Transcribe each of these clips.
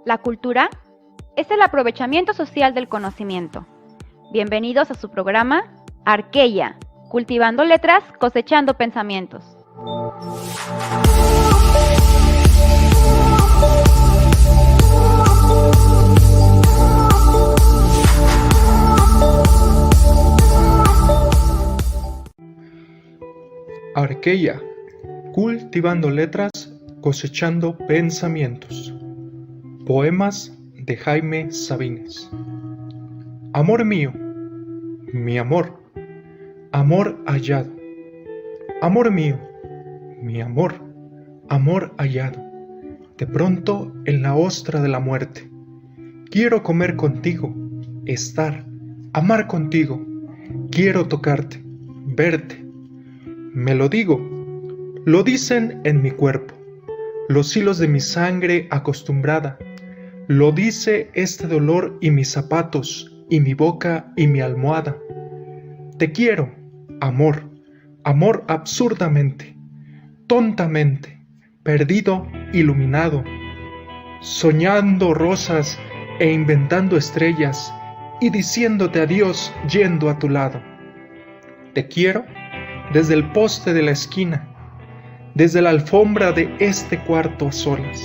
La cultura es el aprovechamiento social del conocimiento. Bienvenidos a su programa Arqueya, cultivando letras, cosechando pensamientos. Arqueya, cultivando letras, cosechando pensamientos. Poemas de Jaime Sabines. Amor mío, mi amor, amor hallado. Amor mío, mi amor, amor hallado. De pronto en la ostra de la muerte. Quiero comer contigo, estar, amar contigo. Quiero tocarte, verte. Me lo digo, lo dicen en mi cuerpo, los hilos de mi sangre acostumbrada. Lo dice este dolor y mis zapatos, y mi boca y mi almohada. Te quiero, amor, amor absurdamente, tontamente, perdido, iluminado, soñando rosas e inventando estrellas, y diciéndote adiós yendo a tu lado. Te quiero desde el poste de la esquina, desde la alfombra de este cuarto a solas,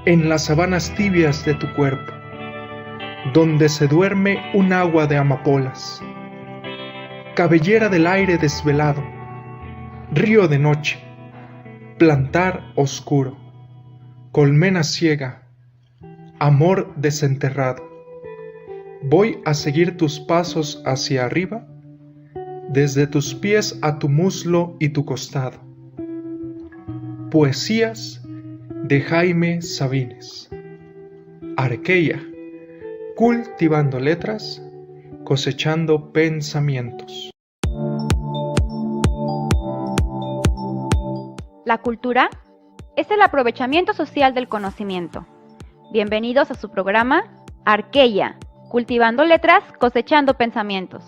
en las sabanas tibias de tu cuerpo, donde se duerme un agua de amapolas, cabellera del aire desvelado, río de noche, plantar oscuro, colmena ciega, amor desenterrado. Voy a seguir tus pasos hacia arriba, desde tus pies a tu muslo y tu costado. Poesías de Jaime Sabines. Arqueya, cultivando letras, cosechando pensamientos. La cultura es el aprovechamiento social del conocimiento. Bienvenidos a su programa Arqueya, cultivando letras, cosechando pensamientos.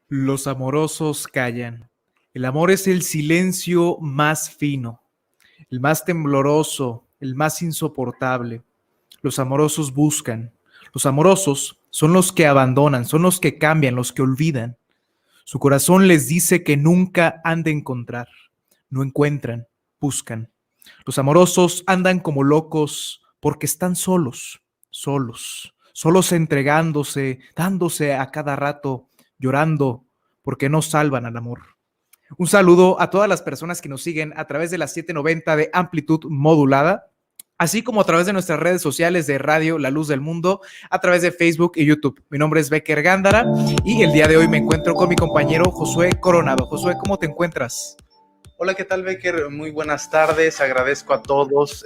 Los amorosos callan. El amor es el silencio más fino, el más tembloroso, el más insoportable. Los amorosos buscan. Los amorosos son los que abandonan, son los que cambian, los que olvidan. Su corazón les dice que nunca han de encontrar. No encuentran, buscan. Los amorosos andan como locos porque están solos, solos entregándose, dándose a cada rato, llorando porque no salvan al amor. Un saludo a todas las personas que nos siguen a través de la 790 de amplitud modulada, así como a través de nuestras redes sociales de Radio La Luz del Mundo, a través de Facebook y YouTube. Mi nombre es Becker Gándara y el día de hoy me encuentro con mi compañero Josué Coronado. Josué, ¿cómo te encuentras? Hola, ¿qué tal, Becker? Muy buenas tardes. Agradezco a todos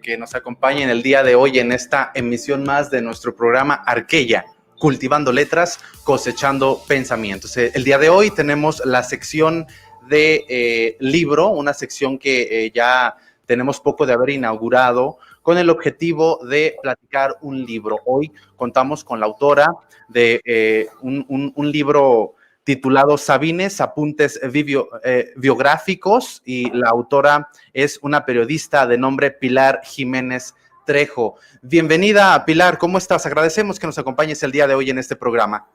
que nos acompañen el día de hoy en esta emisión más de nuestro programa Arqueya, cultivando letras, cosechando pensamientos. El día de hoy tenemos la sección de libro, una sección que ya tenemos poco de haber inaugurado con el objetivo de platicar un libro. Hoy contamos con la autora de un libro titulado Sabines, apuntes biográficos, y la autora es una periodista de nombre Pilar Jiménez Trejo. Bienvenida, Pilar, ¿cómo estás? Agradecemos que nos acompañes el día de hoy en este programa.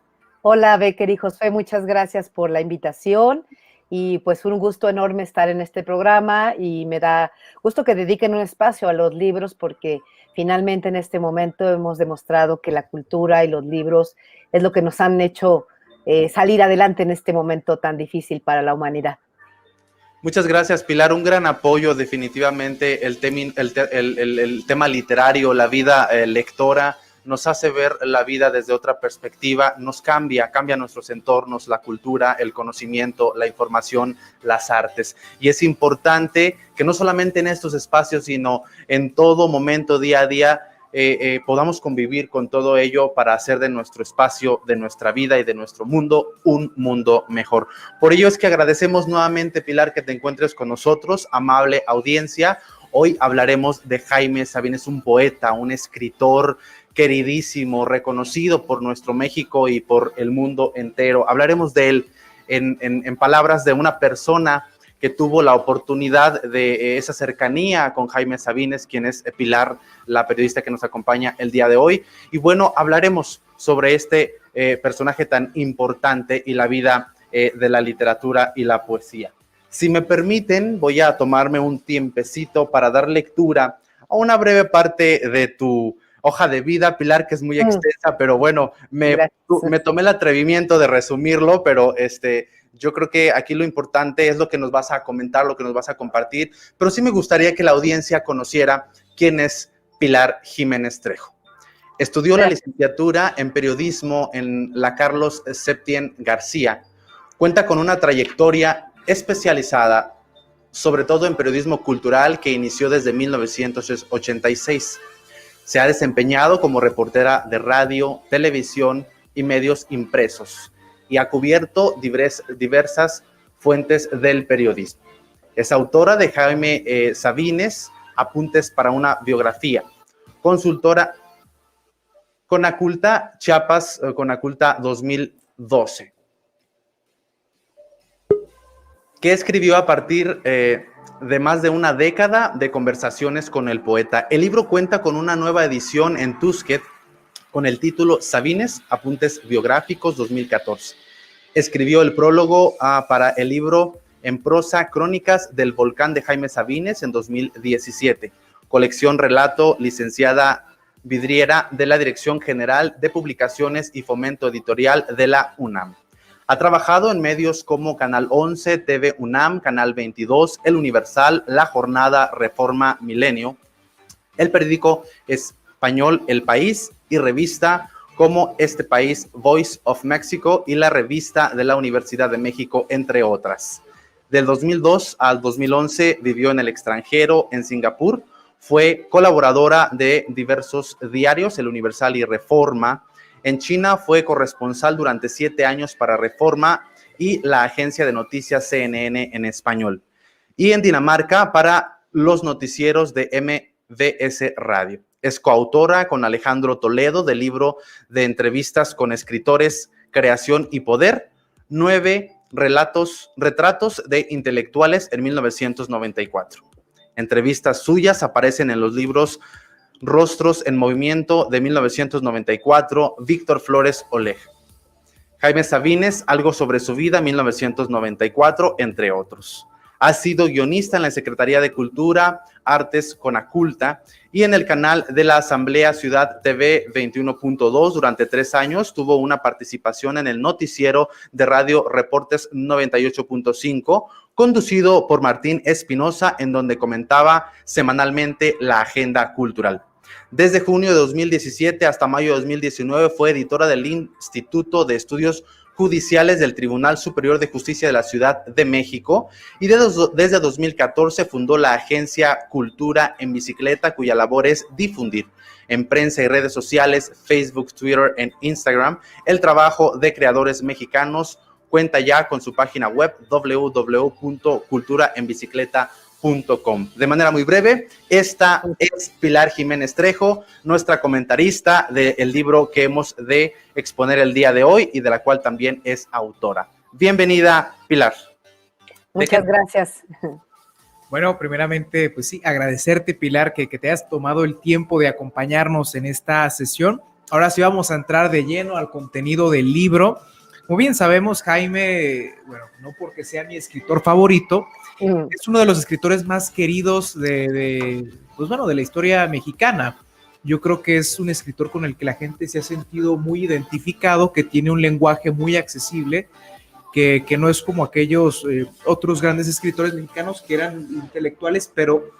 Hola, Becker y Josué, muchas gracias por la invitación y pues un gusto enorme estar en este programa, y me da gusto que dediquen un espacio a los libros, porque finalmente en este momento hemos demostrado que la cultura y los libros es lo que nos han hecho salir adelante en este momento tan difícil para la humanidad. Muchas gracias, Pilar. Un gran apoyo, definitivamente. El tema literario, la vida lectora, nos hace ver la vida desde otra perspectiva, nos cambia nuestros entornos, la cultura, el conocimiento, la información, las artes. Y es importante que no solamente en estos espacios, sino en todo momento, día a día, podamos convivir con todo ello para hacer de nuestro espacio, de nuestra vida y de nuestro mundo un mundo mejor. Por ello es que agradecemos nuevamente, Pilar, que te encuentres con nosotros, amable audiencia. Hoy hablaremos de Jaime Sabines, un poeta, un escritor queridísimo, reconocido por nuestro México y por el mundo entero. Hablaremos de él en palabras de una persona que tuvo la oportunidad de esa cercanía con Jaime Sabines, quien es Pilar, la periodista que nos acompaña el día de hoy. Y bueno, hablaremos sobre este personaje tan importante y la vida de la literatura y la poesía. Si me permiten, voy a tomarme un tiempecito para dar lectura a una breve parte de tu hoja de vida, Pilar, que es muy extensa, pero bueno, me tomé el atrevimiento de resumirlo, pero yo creo que aquí lo importante es lo que nos vas a comentar, lo que nos vas a compartir, pero sí me gustaría que la audiencia conociera quién es Pilar Jiménez Trejo. Estudió la licenciatura en periodismo en la Carlos Septién García. Cuenta con una trayectoria especializada, sobre todo en periodismo cultural, que inició desde 1986. Se ha desempeñado como reportera de radio, televisión y medios impresos y ha cubierto diversas fuentes del periodismo. Es autora de Jaime Sabines, Apuntes para una biografía, consultora Conaculta Chiapas, Conaculta 2012, que escribió a partir de más de una década de conversaciones con el poeta. El libro cuenta con una nueva edición en Tusquets con el título Sabines, Apuntes Biográficos 2014. Escribió el prólogo para el libro en prosa Crónicas del Volcán de Jaime Sabines en 2017. Colección Relato, licenciada Vidriera de la Dirección General de Publicaciones y Fomento Editorial de la UNAM. Ha trabajado en medios como Canal 11, TV UNAM, Canal 22, El Universal, La Jornada, Reforma, Milenio, el periódico español El País y revista como Este País, Voice of Mexico y la revista de la Universidad de México, entre otras. Del 2002 al 2011 vivió en el extranjero, en Singapur. Fue colaboradora de diversos diarios, El Universal y Reforma. En China fue corresponsal durante 7 años para Reforma y la agencia de noticias CNN en español. Y en Dinamarca para los noticieros de MBS Radio. Es coautora con Alejandro Toledo del libro de entrevistas con escritores, Creación y Poder, 9 retratos de intelectuales en 1994. Entrevistas suyas aparecen en los libros Rostros en Movimiento de 1994, Víctor Flores Oleg. Jaime Sabines, Algo sobre su vida, 1994, entre otros. Ha sido guionista en la Secretaría de Cultura, Artes, Conaculta y en el canal de la Asamblea Ciudad TV 21.2 durante 3 años. Tuvo una participación en el noticiero de radio Reportes 98.5, conducido por Martín Espinosa, en donde comentaba semanalmente la agenda cultural. Desde junio de 2017 hasta mayo de 2019 fue editora del Instituto de Estudios Judiciales del Tribunal Superior de Justicia de la Ciudad de México y desde 2014 fundó la agencia Cultura en Bicicleta, cuya labor es difundir en prensa y redes sociales, Facebook, Twitter e Instagram, el trabajo de creadores mexicanos. Cuenta ya con su página web www.culturaenbicicleta.com. De manera muy breve, esta es Pilar Jiménez Trejo, nuestra comentarista del libro que hemos de exponer el día de hoy y de la cual también es autora. Bienvenida, Pilar. Muchas gracias. Bueno, primeramente, pues sí, agradecerte, Pilar, que te hayas tomado el tiempo de acompañarnos en esta sesión. Ahora sí vamos a entrar de lleno al contenido del libro. Como bien sabemos, Jaime, bueno, no porque sea mi escritor favorito, es uno de los escritores más queridos de la historia mexicana. Yo creo que es un escritor con el que la gente se ha sentido muy identificado, que tiene un lenguaje muy accesible, que no es como aquellos otros grandes escritores mexicanos que eran intelectuales, pero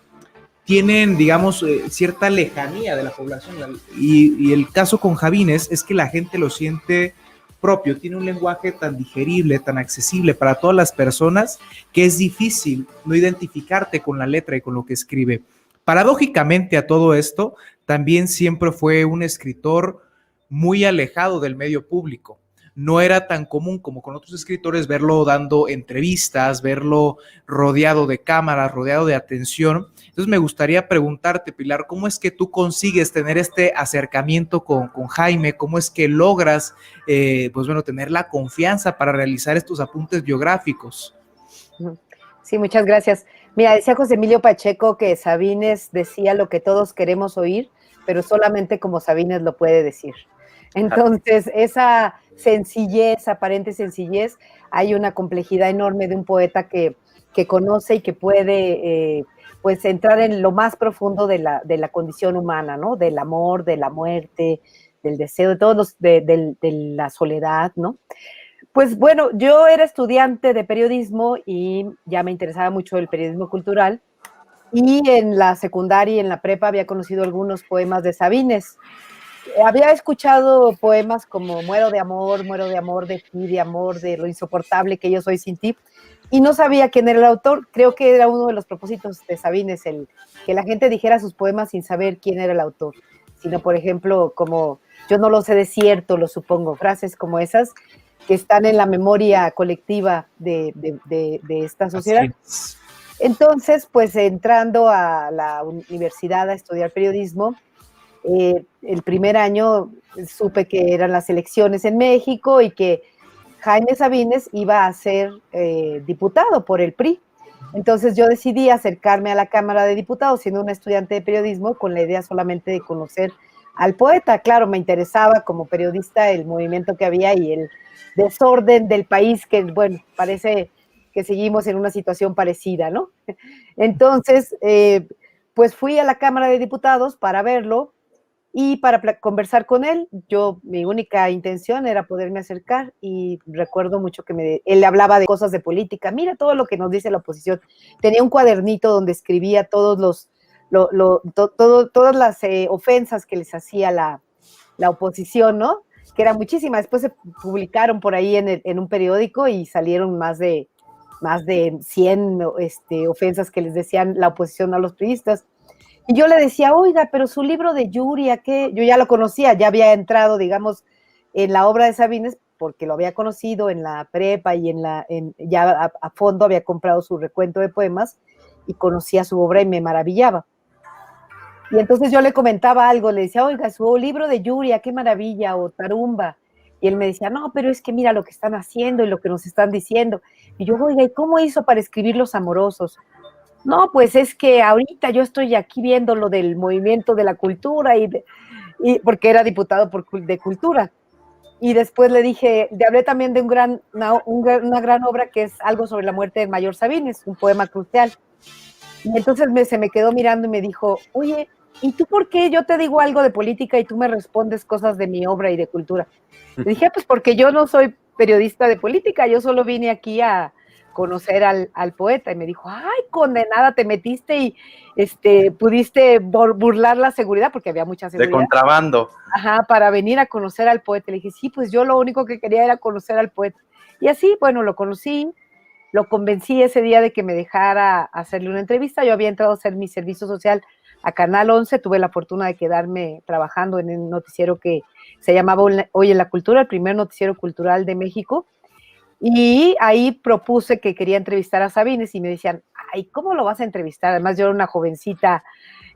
tienen, digamos, cierta lejanía de la población. Y el caso con Sabines es que la gente lo siente propio, tiene un lenguaje tan digerible, tan accesible para todas las personas, que es difícil no identificarte con la letra y con lo que escribe. Paradójicamente a todo esto, también siempre fue un escritor muy alejado del medio público. no era tan común como con otros escritores verlo dando entrevistas, verlo rodeado de cámaras, rodeado de atención. Entonces me gustaría preguntarte, Pilar, ¿cómo es que tú consigues tener este acercamiento con Jaime? ¿Cómo es que logras, pues bueno, tener la confianza para realizar estos apuntes biográficos? Sí, muchas gracias. Mira, decía José Emilio Pacheco que Sabines decía lo que todos queremos oír, pero solamente como Sabines lo puede decir. Entonces, esa sencillez, aparente sencillez, hay una complejidad enorme de un poeta que conoce y que puede pues entrar en lo más profundo de la condición humana, ¿no? Del amor, de la muerte, del deseo, de todos los, de la soledad, ¿no? Pues bueno, yo era estudiante de periodismo y ya me interesaba mucho el periodismo cultural, y en la secundaria y en la prepa había conocido algunos poemas de Sabines. Había escuchado poemas como muero de amor de ti, de amor, de lo insoportable que yo soy sin ti, y no sabía quién era el autor. Creo que era uno de los propósitos de Sabines, el que la gente dijera sus poemas sin saber quién era el autor, sino, por ejemplo, como yo no lo sé de cierto, lo supongo, frases como esas que están en la memoria colectiva de esta sociedad. Así es. Entonces, pues entrando a la universidad a estudiar periodismo, el primer año supe que eran las elecciones en México y que Jaime Sabines iba a ser diputado por el PRI. Entonces yo decidí acercarme a la Cámara de Diputados siendo una estudiante de periodismo con la idea solamente de conocer al poeta. Claro, me interesaba como periodista el movimiento que había y el desorden del país, que bueno, parece que seguimos en una situación parecida, ¿no? Entonces, pues fui a la Cámara de Diputados para verlo y para conversar con él. Mi única intención era poderme acercar, y recuerdo mucho que él hablaba de cosas de política. Mira todo lo que nos dice la oposición. Tenía un cuadernito donde escribía todas las ofensas que les hacía la oposición, ¿no? Que eran muchísimas. Después se publicaron por ahí en un periódico y salieron más de 100 ofensas que les decían la oposición a los priistas. Y yo le decía, oiga, pero su libro de Yuria, ¿qué? Yo ya lo conocía, ya había entrado, digamos, en la obra de Sabines, porque lo había conocido en la prepa y ya a fondo había comprado su recuento de poemas y conocía su obra y me maravillaba. Y entonces yo le comentaba algo, le decía, oiga, su libro de Yuria, qué maravilla, o Tarumba. Y él me decía, no, pero es que mira lo que están haciendo y lo que nos están diciendo. Y yo, oiga, ¿y cómo hizo para escribir Los Amorosos? No, pues es que ahorita yo estoy aquí viendo lo del movimiento de la cultura, y porque era diputado de cultura. Y después le hablé también de una gran obra que es Algo sobre la muerte del mayor Sabines, un poema crucial. Y entonces se me quedó mirando y me dijo, oye, ¿y tú por qué yo te digo algo de política y tú me respondes cosas de mi obra y de cultura? Le dije, pues porque yo no soy periodista de política, yo solo vine aquí a conocer al poeta. Y me dijo, ay, condenada, te metiste y pudiste burlar la seguridad, porque había mucha seguridad. De contrabando. Ajá, para venir a conocer al poeta. Le dije, sí, pues yo lo único que quería era conocer al poeta. Y así, bueno, lo conocí, lo convencí ese día de que me dejara hacerle una entrevista. Yo había entrado a hacer mi servicio social a Canal 11, tuve la fortuna de quedarme trabajando en un noticiero que se llamaba Hoy en la Cultura, el primer noticiero cultural de México, y ahí propuse que quería entrevistar a Sabines y me decían, ay, ¿cómo lo vas a entrevistar? Además yo era una jovencita,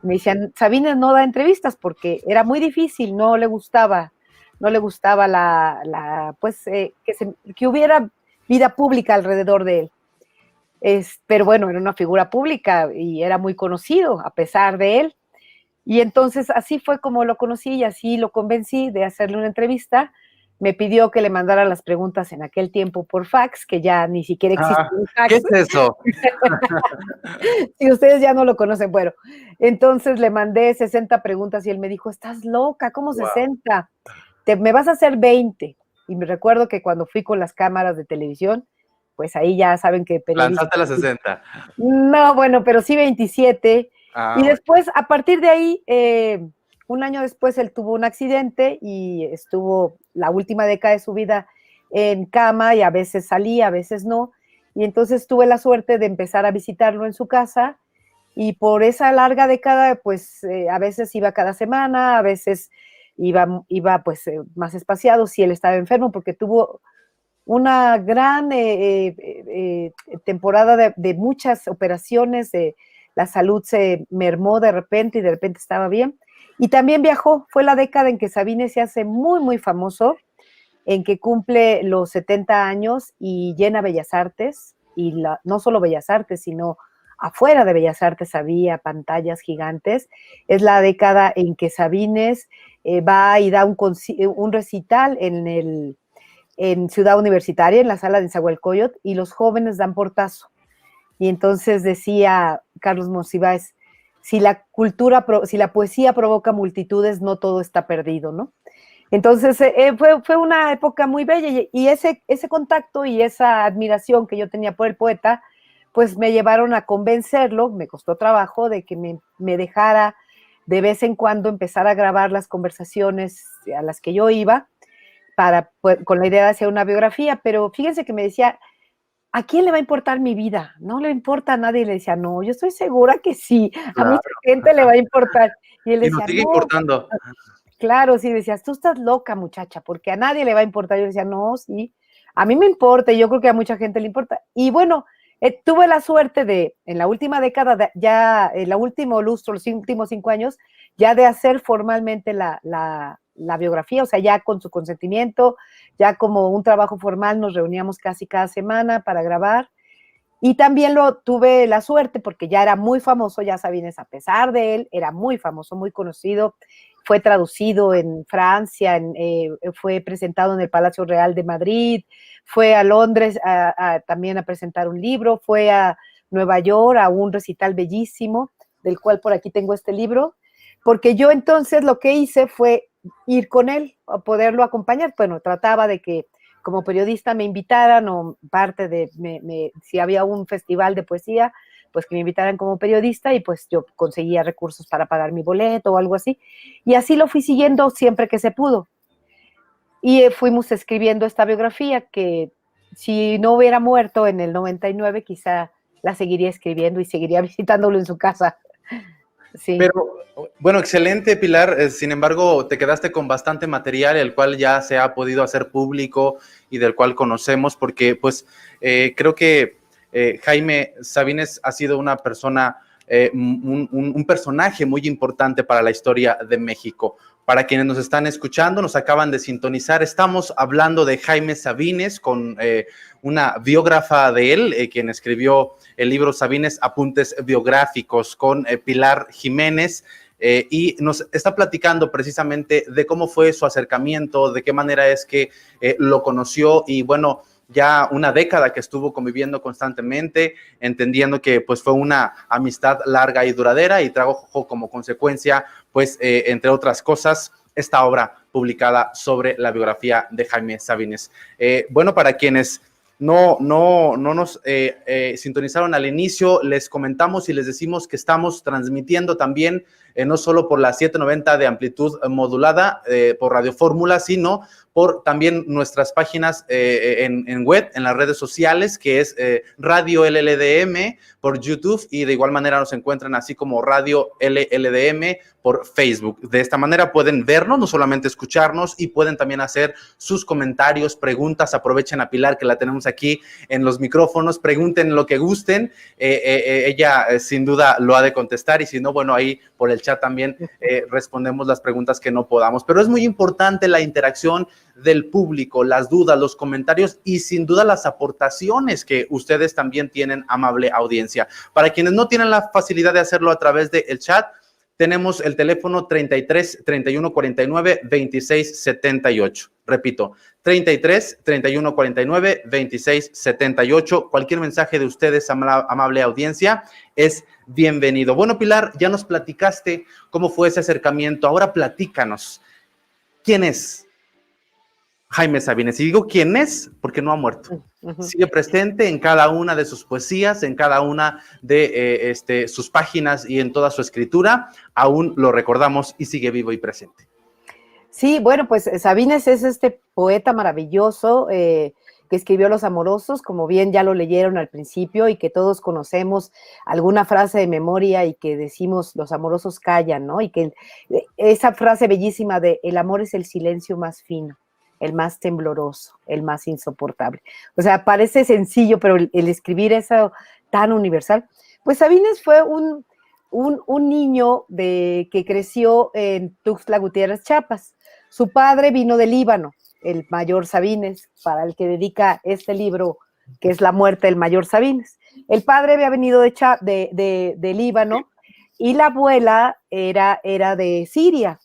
me decían, Sabines no da entrevistas porque era muy difícil, no le gustaba que hubiera vida pública alrededor de él. Pero bueno, era una figura pública y era muy conocido a pesar de él. Y entonces así fue como lo conocí y así lo convencí de hacerle una entrevista. Me pidió que le mandara las preguntas en aquel tiempo por fax, que ya ni siquiera existe un fax. ¿Qué es eso? Si ustedes ya no lo conocen, bueno. Entonces le mandé 60 preguntas y él me dijo, estás loca, ¿cómo 60? Me vas a hacer 20. Y me recuerdo que cuando fui con las cámaras de televisión, pues ahí ya saben que Lanzaste las 60. No, bueno, pero sí 27. Y después, a partir de ahí, un año después, él tuvo un accidente y estuvo la última década de su vida en cama, y a veces salía, a veces no. Y entonces tuve la suerte de empezar a visitarlo en su casa, y por esa larga década, pues a veces iba cada semana, a veces iba pues más espaciado si él estaba enfermo, porque tuvo una gran temporada de muchas operaciones, la salud se mermó de repente y de repente estaba bien. Y también viajó, fue la década en que Sabines se hace muy, muy famoso, en que cumple los 70 años y llena Bellas Artes, y no solo Bellas Artes, sino afuera de Bellas Artes había pantallas gigantes. Es la década en que Sabines va y da un recital en Ciudad Universitaria, en la sala de Nezahualcóyotl, y los jóvenes dan portazo. Y entonces decía Carlos Monsiváis, si la poesía provoca multitudes, no todo está perdido, ¿no? Entonces fue una época muy bella, y ese contacto y esa admiración que yo tenía por el poeta, pues me llevaron a convencerlo, me costó trabajo, de que me dejara de vez en cuando empezar a grabar las conversaciones a las que yo iba, con la idea de hacer una biografía. Pero fíjense que me decía, ¿a quién le va a importar mi vida? No le importa a nadie. Y le decía, no, yo estoy segura que sí, a mucha gente le va a importar. Y él Y decía, nos sigue no, importando. claro, sí, decías, tú estás loca, muchacha, porque a nadie le va a importar. Yo decía, no, sí, a mí me importa, y yo creo que a mucha gente le importa. Y bueno, tuve la suerte en la última década, ya en el último lustro, los últimos 5 años, ya de hacer formalmente la biografía, o sea, ya con su consentimiento, ya como un trabajo formal, nos reuníamos casi cada semana para grabar. Y también tuve la suerte, porque ya era muy famoso, ya Sabines, a pesar de él, era muy famoso, muy conocido, fue traducido en Francia, fue presentado en el Palacio Real de Madrid, fue a Londres también a presentar un libro, fue a Nueva York a un recital bellísimo, del cual por aquí tengo este libro, porque yo entonces lo que hice fue ir con él, a poderlo acompañar. Bueno, trataba de que como periodista me invitaran, o si había un festival de poesía, pues que me invitaran como periodista, y pues yo conseguía recursos para pagar mi boleto o algo así, y así lo fui siguiendo siempre que se pudo. Y fuimos escribiendo esta biografía, que si no hubiera muerto en el 99, quizá la seguiría escribiendo y seguiría visitándolo en su casa. Sí. Pero, bueno, excelente, Pilar. Sin embargo, te quedaste con bastante material, el cual ya se ha podido hacer público y del cual conocemos, porque pues creo que Jaime Sabines ha sido una persona, un personaje muy importante para la historia de México. Para quienes nos están escuchando, nos acaban de sintonizar, estamos hablando de Jaime Sabines con una biógrafa de él, quien escribió el libro Sabines, Apuntes Biográficos, con Pilar Jiménez, y nos está platicando precisamente de cómo fue su acercamiento, de qué manera es que lo conoció, y bueno, ya una década que estuvo conviviendo constantemente, entendiendo que pues fue una amistad larga y duradera, y trajo como consecuencia, pues entre otras cosas, esta obra publicada sobre la biografía de Jaime Sabines. Bueno, para quienes no nos sintonizaron al inicio, les comentamos y les decimos que estamos transmitiendo también no solo por la 790 de amplitud modulada por Radio Fórmula, sino por también nuestras páginas en web, en las redes sociales, que es Radio LLDM por YouTube, y de igual manera nos encuentran así como Radio LLDM por Facebook. De esta manera pueden vernos, no solamente escucharnos, y pueden también hacer sus comentarios, preguntas. Aprovechen a Pilar, que la tenemos aquí en los micrófonos, pregunten lo que gusten, ella sin duda lo ha de contestar, y si no, bueno, ahí por el chat también respondemos las preguntas que no podamos. Pero es muy importante la interacción del público, las dudas, los comentarios, y sin duda las aportaciones que ustedes también tienen, amable audiencia. Para quienes no tienen la facilidad de hacerlo a través del chat, tenemos el teléfono 33 31 49 26 78. Repito, 33 31 49 26 78. Cualquier mensaje de ustedes, amable audiencia, es bienvenido. Bueno, Pilar, ya nos platicaste cómo fue ese acercamiento. Ahora platícanos, ¿quién es Jaime Sabines? Y digo quién es porque no ha muerto. Sigue presente en cada una de sus poesías, en cada una de sus páginas y en toda su escritura. Aún lo recordamos y sigue vivo y presente. Sí, bueno, pues Sabines es este poeta maravilloso que escribió Los Amorosos, como bien ya lo leyeron al principio y que todos conocemos alguna frase de memoria y que decimos los amorosos callan, ¿no? Y que esa frase bellísima de el amor es el silencio más fino, el más tembloroso, el más insoportable. O sea, parece sencillo, pero el escribir eso tan universal. Pues Sabines fue un niño que creció en Tuxtla Gutiérrez, Chiapas. Su padre vino del Líbano, el mayor Sabines, para el que dedica este libro, que es La muerte del mayor Sabines. El padre había venido de Líbano y la abuela era de Siria.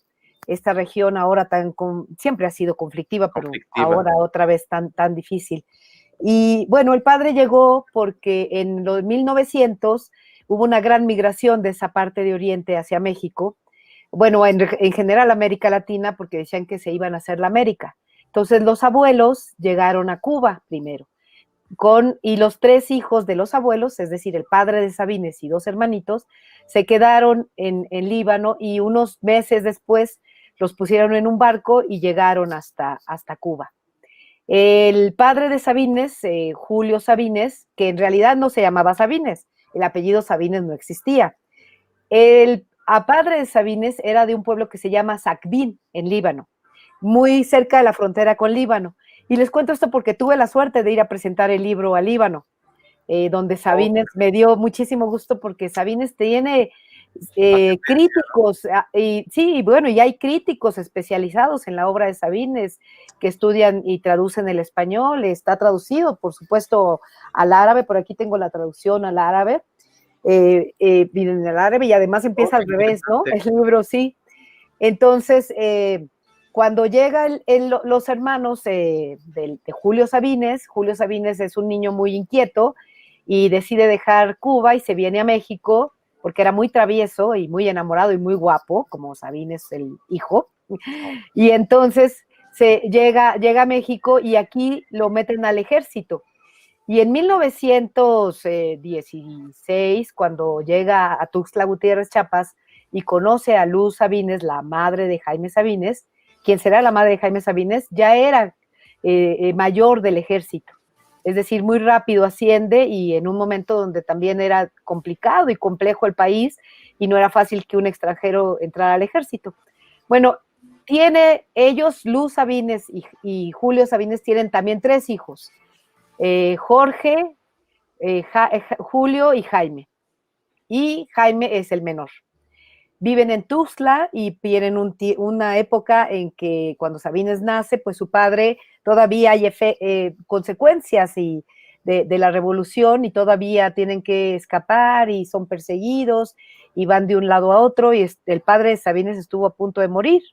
Esta región ahora siempre ha sido conflictiva, pero ahora otra vez tan difícil. Y bueno, el padre llegó porque en los 1900 hubo una gran migración de esa parte de Oriente hacia México, bueno, en general América Latina, porque decían que se iban a hacer la América. Entonces los abuelos llegaron a Cuba primero, y los 3 hijos de los abuelos, es decir, el padre de Sabines y 2 hermanitos, se quedaron en Líbano y unos meses después los pusieron en un barco y llegaron hasta Cuba. El padre de Sabines, Julio Sabines, que en realidad no se llamaba Sabines, el apellido Sabines no existía. El padre de Sabines era de un pueblo que se llama Sacbín, en Líbano, muy cerca de la frontera con Líbano. Y les cuento esto porque tuve la suerte de ir a presentar el libro a Líbano, donde Sabines me dio muchísimo gusto porque Sabines tiene críticos, y bueno, y hay críticos especializados en la obra de Sabines que estudian y traducen el español. Está traducido, por supuesto, al árabe. Por aquí tengo la traducción al árabe, viene en el árabe y además empieza al revés, ¿no? El libro, sí. Entonces, cuando llegan los hermanos de Julio Sabines es un niño muy inquieto y decide dejar Cuba y se viene a México porque era muy travieso y muy enamorado y muy guapo, como Sabines el hijo. Y entonces llega a México y aquí lo meten al ejército. Y en 1916, cuando llega a Tuxtla Gutiérrez, Chiapas, y conoce a Luz Sabines, la madre de Jaime Sabines, quien será la madre de Jaime Sabines, ya era mayor del ejército. Es decir, muy rápido asciende y en un momento donde también era complicado y complejo el país y no era fácil que un extranjero entrara al ejército. Bueno, Luz Sabines y Julio Sabines tienen también 3 hijos, Jorge, Julio y Jaime. Y Jaime es el menor. Viven en Tuxtla y tienen una época en que cuando Sabines nace, pues su padre todavía hay consecuencias de la revolución y todavía tienen que escapar y son perseguidos y van de un lado a otro y el padre de Sabines estuvo a punto de morir,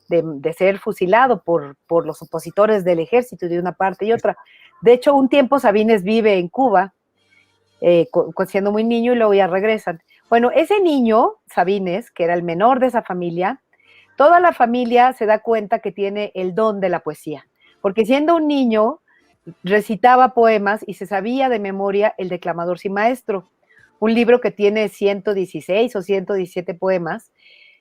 de ser fusilado por los opositores del ejército de una parte y otra. De hecho, un tiempo Sabines vive en Cuba, siendo muy niño y luego ya regresan. Bueno, ese niño, Sabines, que era el menor de esa familia, toda la familia se da cuenta que tiene el don de la poesía, porque siendo un niño recitaba poemas y se sabía de memoria El declamador sin maestro, un libro que tiene 116 o 117 poemas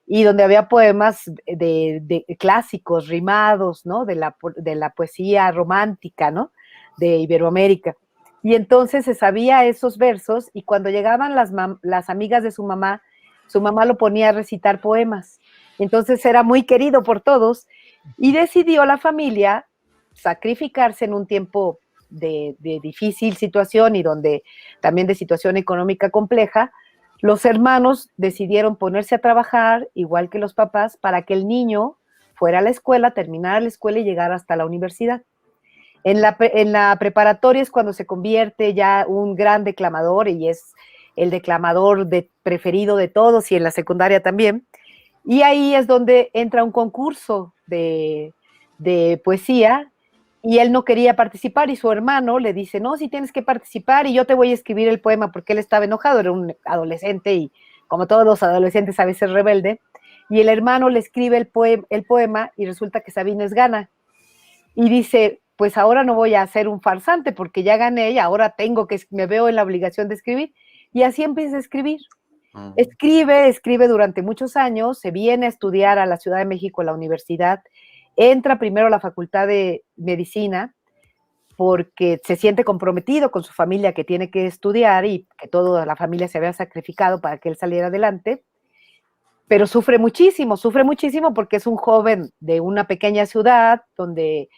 y donde había poemas de clásicos, rimados, ¿no? De la poesía romántica, ¿no? De Iberoamérica. Y entonces se sabía esos versos y cuando llegaban las amigas de su mamá lo ponía a recitar poemas. Entonces era muy querido por todos y decidió la familia sacrificarse en un tiempo de difícil situación y donde también de situación económica compleja. Los hermanos decidieron ponerse a trabajar igual que los papás para que el niño fuera a la escuela, terminara la escuela y llegara hasta la universidad. En la preparatoria es cuando se convierte ya un gran declamador y es el declamador preferido de todos y en la secundaria también. Y ahí es donde entra un concurso de poesía y él no quería participar y su hermano le dice, no, sí tienes que participar y yo te voy a escribir el poema porque él estaba enojado, era un adolescente y como todos los adolescentes a veces rebelde. Y el hermano le escribe el poema y resulta que Sabines gana. Y dice, pues ahora no voy a ser un farsante porque ya gané y ahora me veo en la obligación de escribir. Y así empieza a escribir. Escribe durante muchos años, se viene a estudiar a la Ciudad de México, a la universidad, entra primero a la Facultad de Medicina, porque se siente comprometido con su familia, que tiene que estudiar y que toda la familia se había sacrificado para que él saliera adelante, pero sufre muchísimo porque es un joven de una pequeña ciudad, donde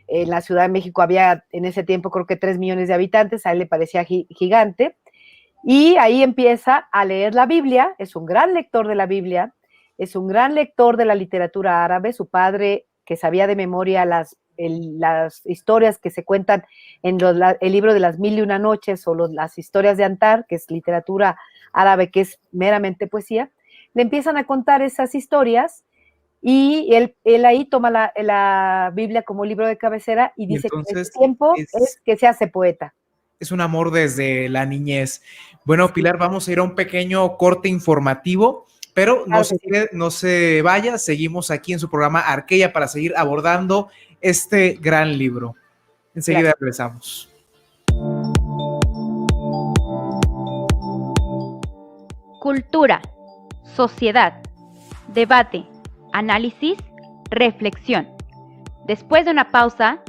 en la Ciudad de México había en ese tiempo creo que 3 millones de habitantes, a él le parecía gigante, y ahí empieza a leer la Biblia, es un gran lector de la Biblia, es un gran lector de la literatura árabe. Su padre, que sabía de memoria las historias que se cuentan en el libro de las 1001 noches o las historias de Antar, que es literatura árabe, que es meramente poesía, le empiezan a contar esas historias y él ahí toma la Biblia como libro de cabecera y dice que el tiempo es que se hace poeta. Es un amor desde la niñez. Bueno, Pilar, vamos a ir a un pequeño corte informativo, pero no se vaya, seguimos aquí en su programa Arqueya para seguir abordando este gran libro. Enseguida regresamos. Cultura, sociedad, debate, análisis, reflexión. Después de una pausa,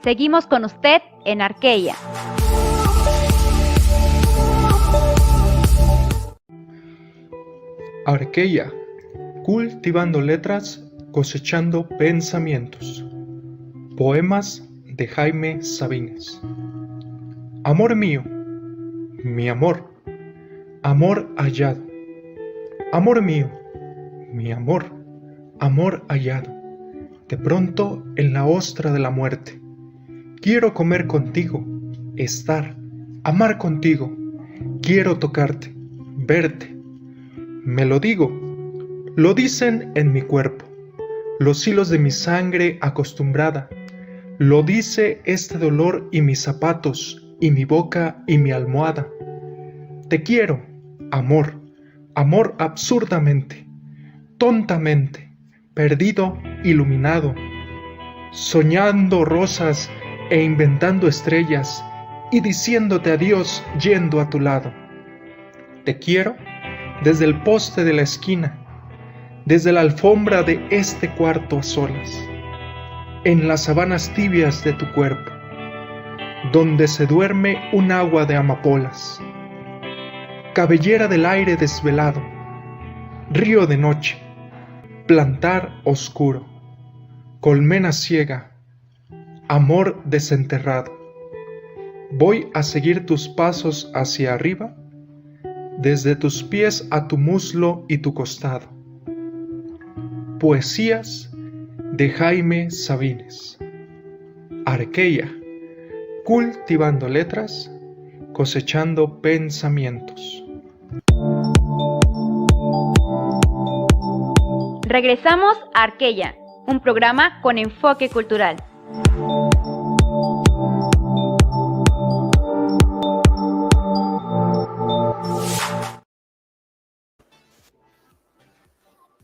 seguimos con usted en Arqueya. Arqueya, cultivando letras, cosechando pensamientos. Poemas de Jaime Sabines. Amor mío, mi amor, amor hallado. Amor mío, mi amor, amor hallado. De pronto en la ostra de la muerte. Quiero comer contigo, estar, amar contigo. Quiero tocarte, verte. Me lo digo, lo dicen en mi cuerpo, los hilos de mi sangre acostumbrada, lo dice este dolor y mis zapatos, y mi boca y mi almohada. Te quiero, amor, amor absurdamente, tontamente, perdido, iluminado, soñando rosas e inventando estrellas, y diciéndote adiós yendo a tu lado. Te quiero desde el poste de la esquina, desde la alfombra de este cuarto a solas, en las sabanas tibias de tu cuerpo, donde se duerme un agua de amapolas, cabellera del aire desvelado, río de noche, plantar oscuro, colmena ciega, amor desenterrado. Voy a seguir tus pasos hacia arriba, desde tus pies a tu muslo y tu costado. Poesías de Jaime Sabines. Arqueya, cultivando letras, cosechando pensamientos. Regresamos a Arqueya, un programa con enfoque cultural.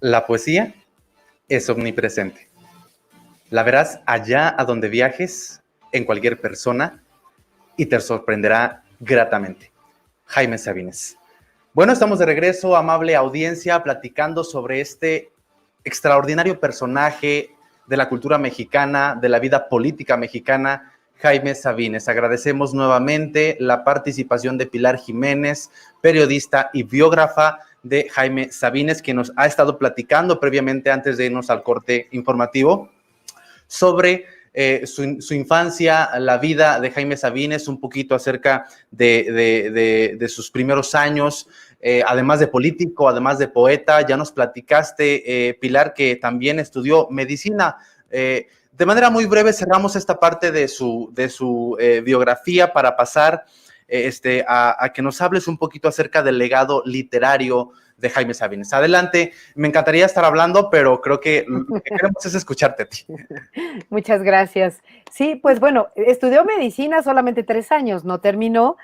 La poesía es omnipresente. La verás allá a donde viajes, en cualquier persona, y te sorprenderá gratamente. Jaime Sabines. Bueno, estamos de regreso, amable audiencia, platicando sobre este extraordinario personaje de la cultura mexicana, de la vida política mexicana, Jaime Sabines. Agradecemos nuevamente la participación de Pilar Jiménez, periodista y biógrafa de Jaime Sabines, que nos ha estado platicando previamente antes de irnos al corte informativo sobre su infancia, la vida de Jaime Sabines, un poquito acerca de sus primeros años, además de político, además de poeta. Ya nos platicaste, Pilar, que también estudió medicina. De manera muy breve cerramos esta parte de su biografía para pasar a que nos hables un poquito acerca del legado literario de Jaime Sabines. Adelante, me encantaría estar hablando, pero creo que lo que queremos es escucharte a ti. Muchas gracias. Sí, pues bueno, estudió medicina solamente 3 años, no terminó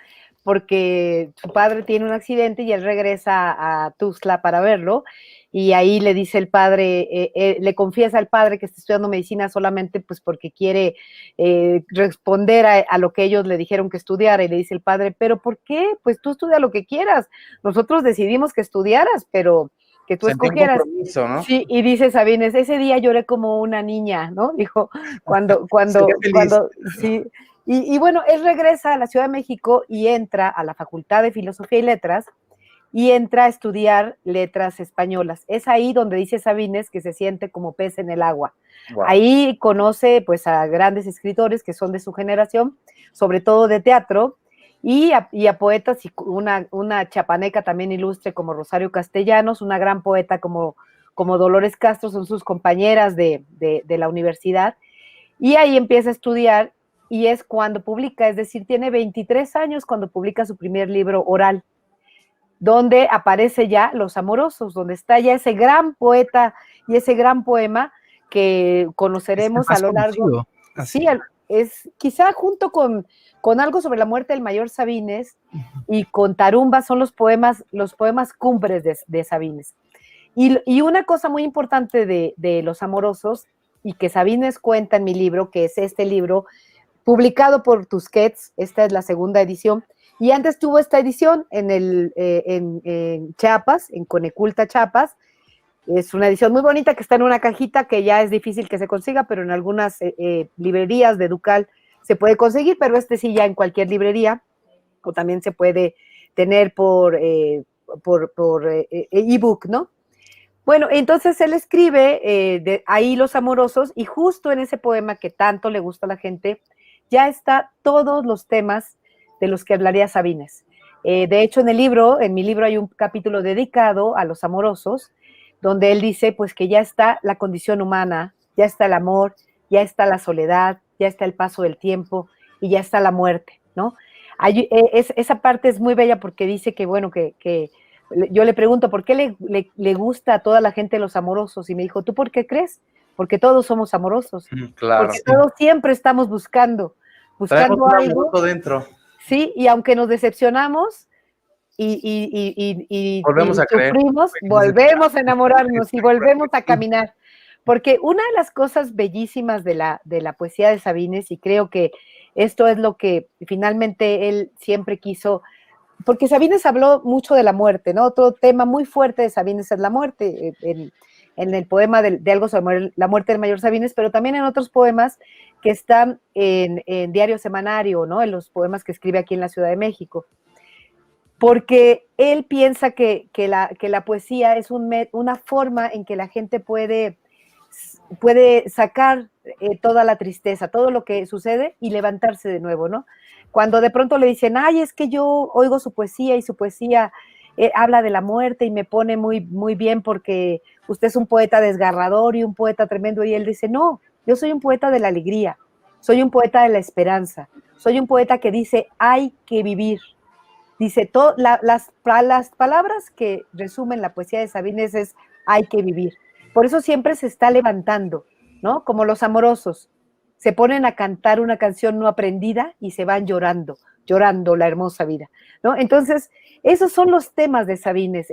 porque su padre tiene un accidente y él regresa a Tuxtla para verlo, y ahí le dice el padre, le confiesa al padre que está estudiando medicina solamente pues porque quiere responder a lo que ellos le dijeron que estudiara, y le dice el padre, ¿pero por qué? Pues tú estudia lo que quieras, nosotros decidimos que estudiaras, pero que tú escogieras. ¿No? Sí, y dice Sabines, ese día lloré como una niña, ¿no? Dijo, cuando, sí, Y bueno, él regresa a la Ciudad de México y entra a la Facultad de Filosofía y Letras y entra a estudiar letras españolas. Es ahí donde dice Sabines que se siente como pez en el agua. Wow. Ahí conoce pues a grandes escritores que son de su generación, sobre todo de teatro, y a poetas, y una chapaneca también ilustre como Rosario Castellanos, una gran poeta como Dolores Castro, son sus compañeras de la universidad, y ahí empieza a estudiar, y es cuando publica, es decir, tiene 23 años cuando publica su primer libro oral, donde aparece ya Los Amorosos, donde está ya ese gran poeta y ese gran poema que conoceremos a lo largo. Sí, es quizá junto con algo sobre la muerte del mayor Sabines y con Tarumba son los poemas cumbres de Sabines. Y una cosa muy importante de Los Amorosos, y que Sabines cuenta en mi libro, que es este libro, publicado por Tusquets, esta es la segunda edición, y antes tuvo esta edición en Chiapas, en Coneculta, Chiapas. Es una edición muy bonita que está en una cajita que ya es difícil que se consiga, pero en algunas librerías de Ducal se puede conseguir, pero sí ya en cualquier librería, o también se puede tener por ebook, ¿no? Bueno, entonces él escribe ahí Los Amorosos, y justo en ese poema que tanto le gusta a la gente, ya está todos los temas de los que hablaría Sabines. De hecho, en mi libro hay un capítulo dedicado a los amorosos, donde él dice pues que ya está la condición humana, ya está el amor, ya está la soledad, ya está el paso del tiempo y ya está la muerte, ¿no? Esa parte es muy bella porque dice que, bueno, que yo le pregunto, ¿por qué le gusta a toda la gente Los Amorosos? Y me dijo, ¿tú por qué crees? Porque todos somos amorosos. Claro. Porque todos siempre estamos buscando algo dentro. Sí, y aunque nos decepcionamos y volvemos a sufrimos, volvemos a enamorarnos y volvemos a caminar. Porque una de las cosas bellísimas de la poesía de Sabines, y creo que esto es lo que finalmente él siempre quiso, porque Sabines habló mucho de la muerte, ¿no? Otro tema muy fuerte de Sabines es la muerte, en el poema de algo sobre la muerte del mayor Sabines, pero también en otros poemas que están en Diario Semanario, ¿no? En los poemas que escribe aquí en la Ciudad de México. Porque él piensa que la poesía es una forma en que la gente puede sacar toda la tristeza, todo lo que sucede y levantarse de nuevo, ¿no? Cuando de pronto le dicen, ay, es que yo oigo su poesía y su poesía habla de la muerte y me pone muy, muy bien porque usted es un poeta desgarrador y un poeta tremendo, y él dice, no, yo soy un poeta de la alegría, soy un poeta de la esperanza, soy un poeta que dice, hay que vivir. Dice, las palabras que resumen la poesía de Sabines es, hay que vivir. Por eso siempre se está levantando, ¿no? Como Los Amorosos. Se ponen a cantar una canción no aprendida y se van llorando la hermosa vida, ¿no? Entonces, esos son los temas de Sabines.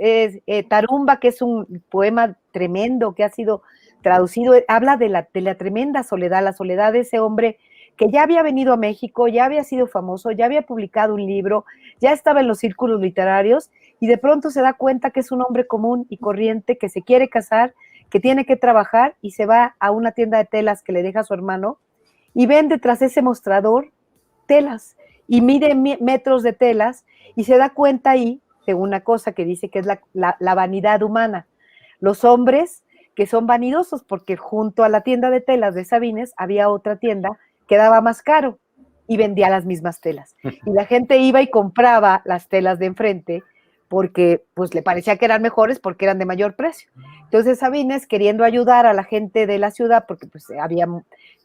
Tarumba, que es un poema tremendo que ha sido traducido, habla de la tremenda soledad, la soledad de ese hombre que ya había venido a México, ya había sido famoso, ya había publicado un libro, ya estaba en los círculos literarios, y de pronto se da cuenta que es un hombre común y corriente, que se quiere casar, que tiene que trabajar, y se va a una tienda de telas que le deja su hermano, y vende tras ese mostrador telas, y mide metros de telas, y se da cuenta ahí de una cosa que dice que es la vanidad humana. Los hombres que son vanidosos, porque junto a la tienda de telas de Sabines había otra tienda que daba más caro y vendía las mismas telas. Y la gente iba y compraba las telas de enfrente porque pues le parecía que eran mejores porque eran de mayor precio. Entonces Sabines, queriendo ayudar a la gente de la ciudad, porque pues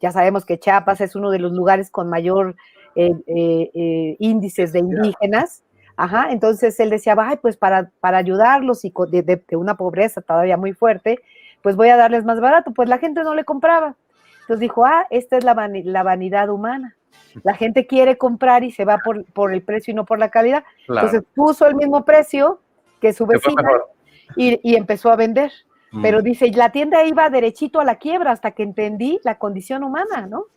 ya sabemos que Chiapas es uno de los lugares con mayor índices de indígenas, entonces él decía, ay, pues para ayudarlos y de una pobreza todavía muy fuerte, pues voy a darles más barato. Pues la gente no le compraba. Entonces dijo, esta es la vanidad humana. La gente quiere comprar y se va por el precio y no por la calidad. Claro. Entonces puso el mismo precio que su vecina y empezó a vender. Pero dice, la tienda iba derechito a la quiebra hasta que entendí la condición humana, ¿no?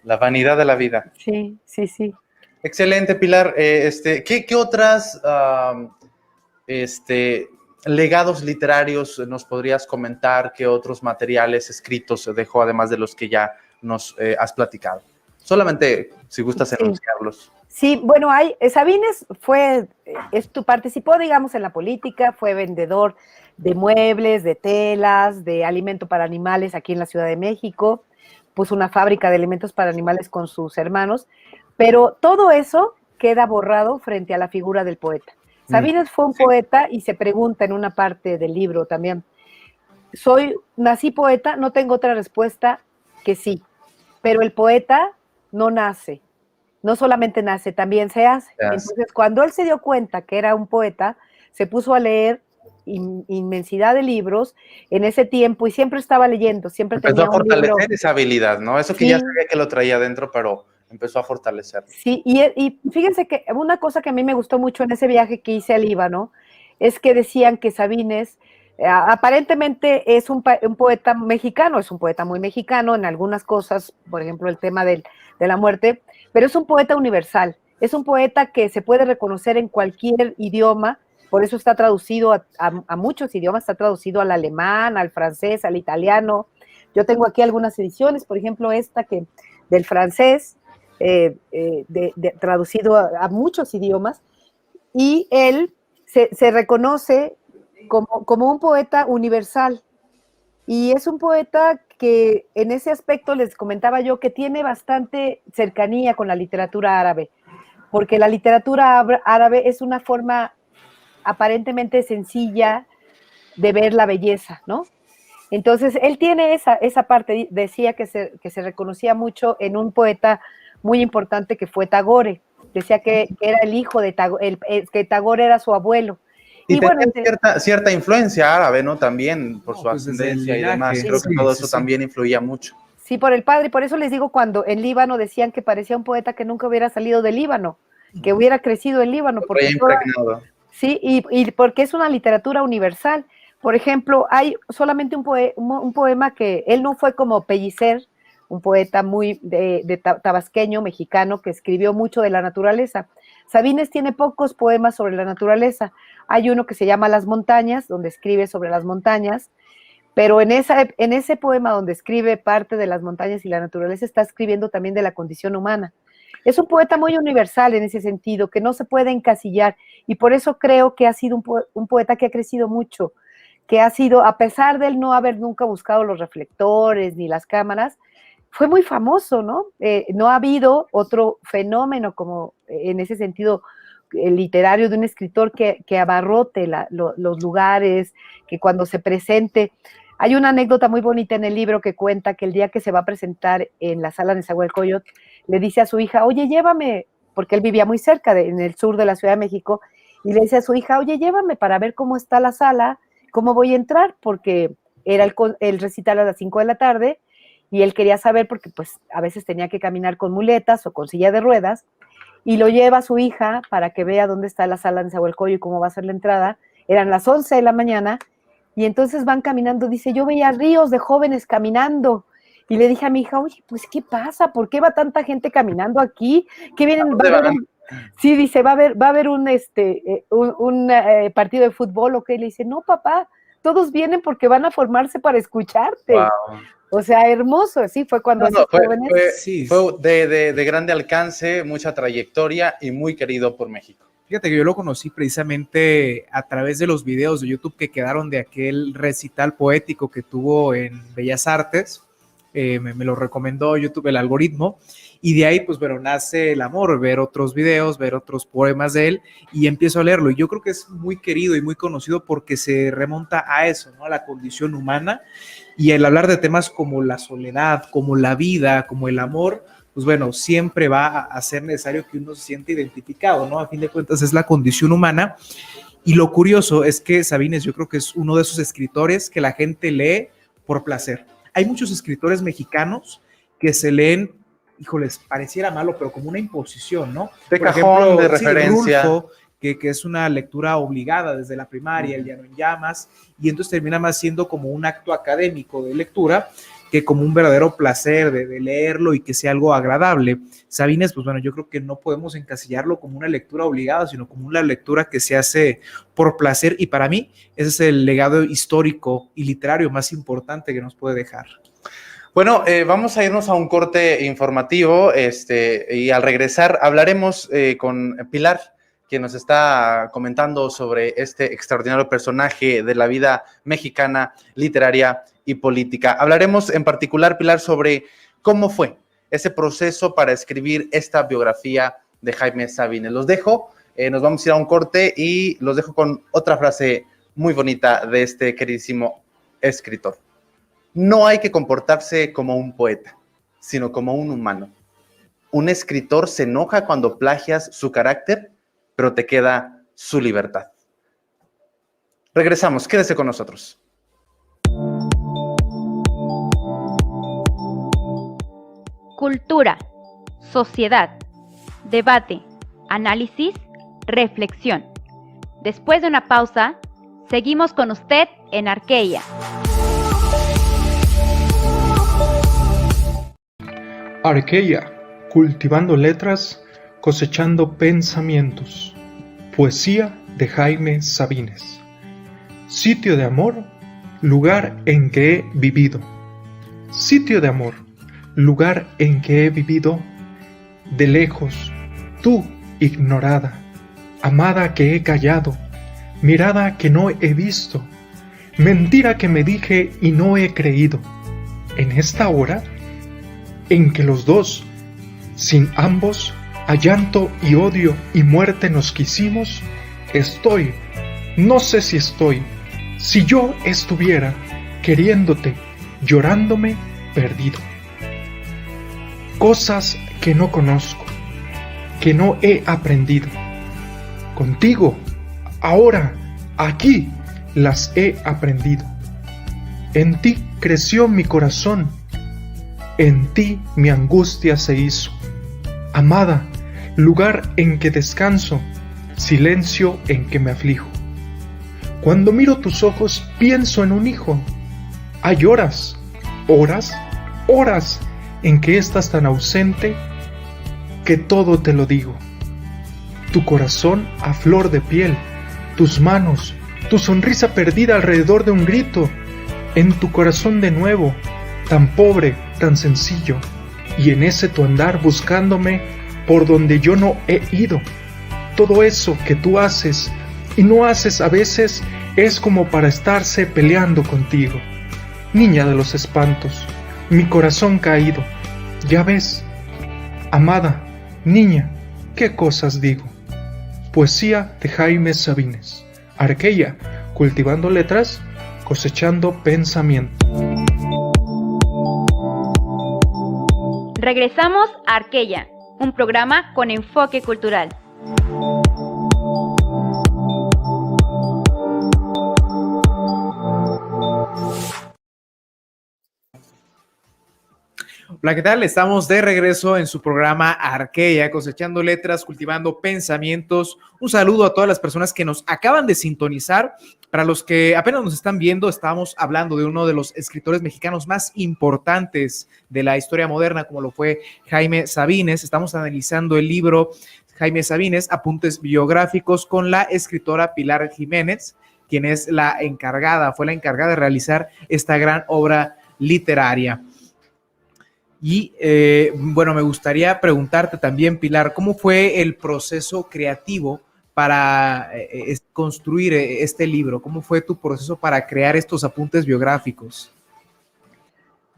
La vanidad de la vida. Sí, sí, sí. Excelente, Pilar. ¿Qué otras legados literarios nos podrías comentar? ¿Qué otros materiales escritos dejó, además de los que ya nos has platicado? Solamente si gustas enunciarlos. Sí, bueno, Sabines participó, digamos, en la política, fue vendedor de muebles, de telas, de alimento para animales aquí en la Ciudad de México, puso una fábrica de alimentos para animales con sus hermanos, pero todo eso queda borrado frente a la figura del poeta. Sabines fue un poeta y se pregunta en una parte del libro también, nací poeta, no tengo otra respuesta que sí, pero el poeta no nace. No solamente nace, también se hace. Entonces, cuando él se dio cuenta que era un poeta, se puso a leer inmensidad de libros en ese tiempo y siempre estaba leyendo, siempre empezó tenía a fortalecer un libro. Esa habilidad, ¿no? Eso que ya sabía que lo traía dentro, pero empezó a fortalecer. Sí, y fíjense que una cosa que a mí me gustó mucho en ese viaje que hice al Líbano es que decían que Sabines aparentemente es un poeta mexicano, es un poeta muy mexicano en algunas cosas, por ejemplo, el tema de la muerte, pero es un poeta universal, es un poeta que se puede reconocer en cualquier idioma, por eso está traducido a muchos idiomas, está traducido al alemán, al francés, al italiano. Yo tengo aquí algunas ediciones, por ejemplo, esta que del francés, traducido a muchos idiomas, y él se reconoce como un poeta universal, y es un poeta que en ese aspecto les comentaba yo que tiene bastante cercanía con la literatura árabe, porque la literatura árabe es una forma aparentemente sencilla de ver la belleza, ¿no? Entonces, él tiene esa parte, decía que se reconocía mucho en un poeta muy importante que fue Tagore, decía que era el hijo de Tagore, que Tagore era su abuelo. Y tenía cierta influencia árabe, ¿no? También por su ascendencia y demás. Sí, creo que todo eso también influía mucho. Sí, por el padre, por eso les digo, cuando en Líbano decían que parecía un poeta que nunca hubiera salido del Líbano, que hubiera crecido en Líbano. Porque sí, y porque es una literatura universal. Por ejemplo, hay solamente un poema que él no fue como Pellicer, un poeta muy tabasqueño, mexicano, que escribió mucho de la naturaleza. Sabines tiene pocos poemas sobre la naturaleza. Hay uno que se llama Las montañas, donde escribe sobre las montañas, pero en ese poema donde escribe parte de las montañas y la naturaleza, está escribiendo también de la condición humana. Es un poeta muy universal en ese sentido, que no se puede encasillar, y por eso creo que ha sido un poeta que ha crecido mucho, que ha sido, a pesar de él no haber nunca buscado los reflectores ni las cámaras, fue muy famoso, ¿no? No ha habido otro fenómeno como en ese sentido literario de un escritor que abarrote los lugares, que cuando se presente. Hay una anécdota muy bonita en el libro que cuenta que el día que se va a presentar en la sala de Nezahualcóyotl, le dice a su hija, oye, llévame, porque él vivía muy cerca, en el sur de la Ciudad de México, y le dice a su hija, oye, llévame para ver cómo está la sala, cómo voy a entrar, porque era el recital a las 5 de la tarde, y él quería saber, porque pues a veces tenía que caminar con muletas o con silla de ruedas, y lo lleva a su hija para que vea dónde está la sala de Nezahualcóyotl y cómo va a ser la entrada. Eran las 11 de la mañana, y entonces van caminando, dice, yo veía ríos de jóvenes caminando, y le dije a mi hija, oye, pues, ¿qué pasa? ¿Por qué va tanta gente caminando aquí? ¿Qué vienen? Sí, dice, va a haber un partido de fútbol, ¿ok? Le dice, no, papá, todos vienen porque van a formarse para escucharte. Wow. O sea, hermoso, sí, fue cuando fue de grande alcance, mucha trayectoria y muy querido por México. Fíjate que yo lo conocí precisamente a través de los videos de YouTube que quedaron de aquel recital poético que tuvo en Bellas Artes. Me lo recomendó YouTube, el algoritmo, y de ahí pues bueno, nace el amor, ver otros videos, ver otros poemas de él, y empiezo a leerlo, y yo creo que es muy querido y muy conocido porque se remonta a eso, ¿no? A la condición humana, y el hablar de temas como la soledad, como la vida, como el amor, pues bueno, siempre va a ser necesario que uno se siente identificado, ¿no? A fin de cuentas es la condición humana, y lo curioso es que Sabines yo creo que es uno de esos escritores que la gente lee por placer. Hay muchos escritores mexicanos que se leen, híjoles, pareciera malo, pero como una imposición, ¿no? De por cajón, ejemplo, de referencia. Rulfo, que es una lectura obligada desde la primaria, El Llano en Llamas, y entonces termina más siendo como un acto académico de lectura que como un verdadero placer de leerlo y que sea algo agradable. Sabines, pues bueno, yo creo que no podemos encasillarlo como una lectura obligada, sino como una lectura que se hace por placer, y para mí ese es el legado histórico y literario más importante que nos puede dejar. Bueno, vamos a irnos a un corte informativo y al regresar hablaremos con Pilar, quien nos está comentando sobre este extraordinario personaje de la vida mexicana, literaria y política. Hablaremos en particular, Pilar, sobre cómo fue ese proceso para escribir esta biografía de Jaime Sabines. Los dejo, nos vamos a ir a un corte y los dejo con otra frase muy bonita de este queridísimo escritor. No hay que comportarse como un poeta, sino como un humano. Un escritor se enoja cuando plagias su carácter, pero te queda su libertad. Regresamos, quédese con nosotros. Cultura, sociedad, debate, análisis, reflexión. Después de una pausa, seguimos con usted en Arqueya. Arqueya, cultivando letras, cosechando pensamientos. Poesía de Jaime Sabines. Sitio de amor, lugar en que he vivido. Sitio de amor, lugar en que he vivido. De lejos, tú, ignorada, amada que he callado, mirada que no he visto, mentira que me dije y no he creído. En esta hora, en que los dos, sin ambos, a llanto y odio y muerte nos quisimos, estoy, no sé si estoy, si yo estuviera queriéndote, llorándome, perdido. Cosas que no conozco, que no he aprendido. Contigo, ahora, aquí, las he aprendido. En ti creció mi corazón, en ti mi angustia se hizo. Amada, lugar en que descanso, silencio en que me aflijo. Cuando miro tus ojos pienso en un hijo. Hay horas, horas en que estás tan ausente que todo te lo digo. Tu corazón a flor de piel, tus manos, tu sonrisa perdida alrededor de un grito, en tu corazón de nuevo, tan pobre, tan sencillo, y en ese tu andar buscándome por donde yo no he ido. Todo eso que tú haces y no haces a veces es como para estarse peleando contigo. Niña de los espantos, mi corazón caído, ya ves, amada, niña, qué cosas digo. Poesía de Jaime Sabines. Arqueya, cultivando letras, cosechando pensamiento. Regresamos a Arqueya, un programa con enfoque cultural. Hola, ¿qué tal? Estamos de regreso en su programa Arqueya, cosechando letras, cultivando pensamientos. Un saludo a todas las personas que nos acaban de sintonizar. Para los que apenas nos están viendo, estamos hablando de uno de los escritores mexicanos más importantes de la historia moderna, como lo fue Jaime Sabines. Estamos analizando el libro Jaime Sabines, Apuntes Biográficos, con la escritora Pilar Jiménez, quien es fue la encargada de realizar esta gran obra literaria. Y bueno, me gustaría preguntarte también, Pilar, ¿cómo fue el proceso creativo para construir este libro? ¿Cómo fue tu proceso para crear estos apuntes biográficos?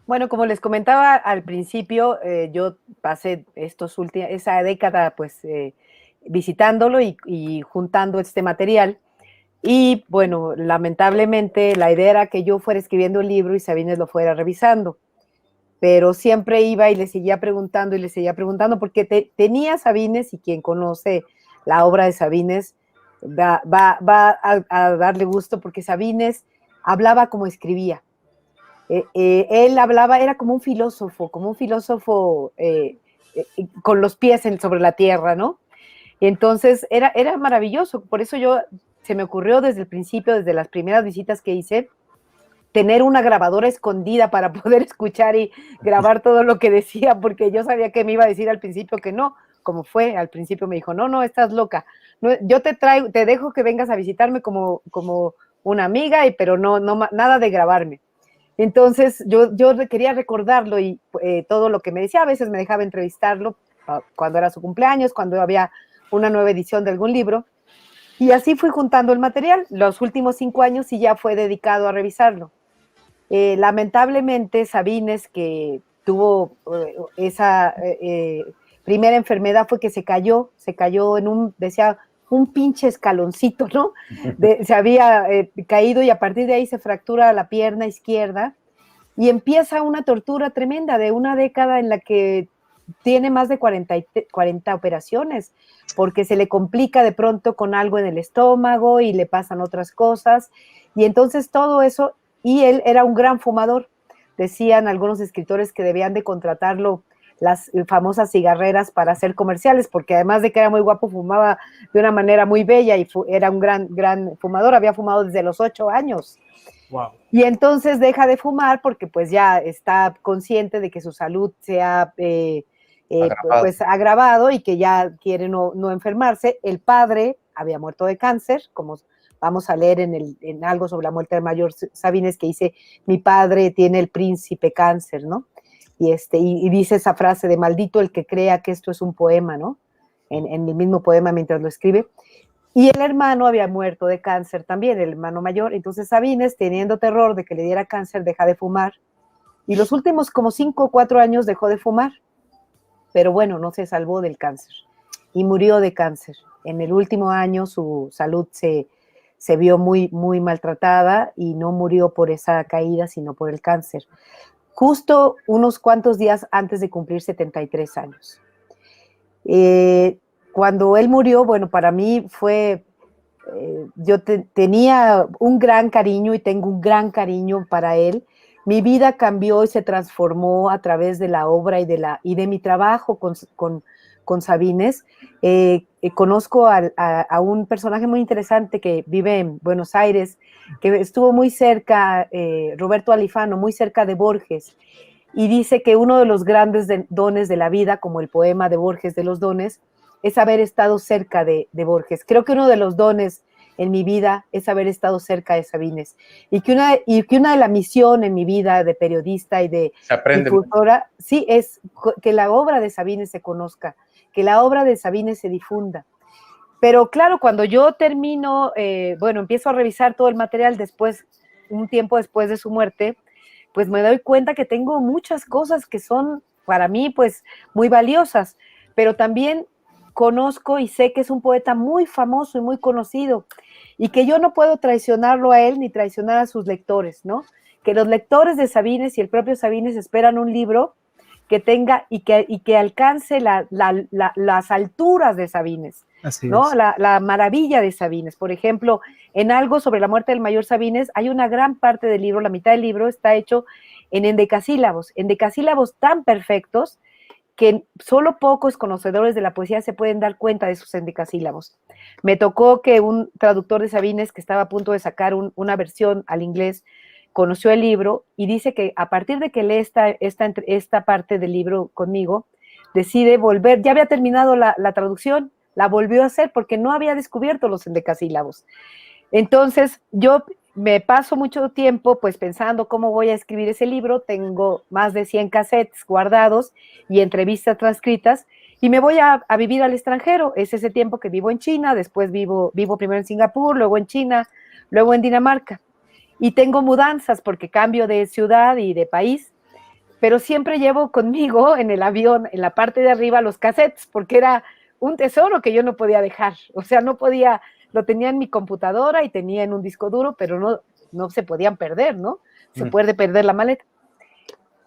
Bueno, como les comentaba al principio, yo pasé esa década pues visitándolo y juntando este material. Y bueno, lamentablemente la idea era que yo fuera escribiendo el libro y Sabines lo fuera revisando. Pero siempre iba y le seguía preguntando porque tenía Sabines, y quien conoce la obra de Sabines va a darle gusto, porque Sabines hablaba como escribía. Él hablaba, era como un filósofo con los pies sobre la tierra, ¿no? Y entonces era maravilloso. Por eso se me ocurrió desde el principio, desde las primeras visitas que hice, tener una grabadora escondida para poder escuchar y grabar todo lo que decía, porque yo sabía que me iba a decir al principio que no, como fue, al principio me dijo, no, estás loca, no, yo te dejo que vengas a visitarme como una amiga, pero no, nada de grabarme. Entonces yo quería recordarlo y todo lo que me decía, a veces me dejaba entrevistarlo cuando era su cumpleaños, cuando había una nueva edición de algún libro, y así fui juntando el material. Los últimos 5 años y ya fue dedicado a revisarlo. Lamentablemente Sabines, que tuvo esa primera enfermedad, fue que se cayó en decía, un pinche escaloncito, ¿no? Se había caído y a partir de ahí se fractura la pierna izquierda y empieza una tortura tremenda de una década en la que tiene más de 40 operaciones, porque se le complica de pronto con algo en el estómago y le pasan otras cosas, y entonces todo eso, y él era un gran fumador. Decían algunos escritores que debían de contratarlo las famosas cigarreras para hacer comerciales, porque además de que era muy guapo, fumaba de una manera muy bella y era un gran fumador, había fumado desde los 8 años. Wow. Y entonces deja de fumar porque pues ya está consciente de que su salud se ha pues agravado y que ya quiere no enfermarse. El padre había muerto de cáncer, como vamos a leer en algo sobre la muerte del mayor Sabines, que dice, mi padre tiene el príncipe cáncer, ¿no? Y dice esa frase de maldito el que crea que esto es un poema, ¿no? En el mismo poema mientras lo escribe. Y el hermano había muerto de cáncer también, el hermano mayor. Entonces Sabines, teniendo terror de que le diera cáncer, deja de fumar. Y los últimos como 5 o 4 años dejó de fumar. Pero bueno, no se salvó del cáncer. Y murió de cáncer. En el último año su salud se vio muy, muy maltratada y no murió por esa caída, sino por el cáncer. Justo unos cuantos días antes de cumplir 73 años. Cuando él murió, bueno, para mí fue, yo tenía un gran cariño y tengo un gran cariño para él. Mi vida cambió y se transformó a través de la obra y de mi trabajo con Sabines. Conozco a un personaje muy interesante que vive en Buenos Aires, que estuvo muy cerca, Roberto Alifano, muy cerca de Borges, y dice que uno de los grandes dones de la vida, como el poema de Borges de los dones, es haber estado cerca de Borges. Creo que uno de los dones en mi vida es haber estado cerca de Sabines, y que una de la misión en mi vida de periodista y de difusora, sí, es que la obra de Sabines se conozca, que la obra de Sabines se difunda. Pero claro, cuando yo termino, empiezo a revisar todo el material después, un tiempo después de su muerte, pues me doy cuenta que tengo muchas cosas que son para mí pues muy valiosas, pero también conozco y sé que es un poeta muy famoso y muy conocido, y que yo no puedo traicionarlo a él ni traicionar a sus lectores, ¿no? Que los lectores de Sabines y el propio Sabines esperan un libro que tenga y que alcance las alturas de Sabines, Así ¿no? es. La maravilla de Sabines. Por ejemplo, en algo sobre la muerte del mayor Sabines, hay una gran parte del libro, la mitad del libro está hecho en endecasílabos tan perfectos que solo pocos conocedores de la poesía se pueden dar cuenta de sus endecasílabos. Me tocó que un traductor de Sabines, que estaba a punto de sacar una versión al inglés, conoció el libro y dice que a partir de que lee esta parte del libro conmigo, decide volver, ya había terminado la traducción, la volvió a hacer porque no había descubierto los endecasílabos. Entonces yo me paso mucho tiempo pues pensando cómo voy a escribir ese libro. Tengo más de 100 cassettes guardados y entrevistas transcritas, y me voy a vivir al extranjero. Es ese tiempo que vivo en China, después vivo primero en Singapur, luego en China, luego en Dinamarca. Y tengo mudanzas porque cambio de ciudad y de país, pero siempre llevo conmigo en el avión, en la parte de arriba, los cassettes, porque era un tesoro que yo no podía dejar. O sea, no podía, lo tenía en mi computadora y tenía en un disco duro, pero no se podían perder, ¿no? Se puede perder la maleta.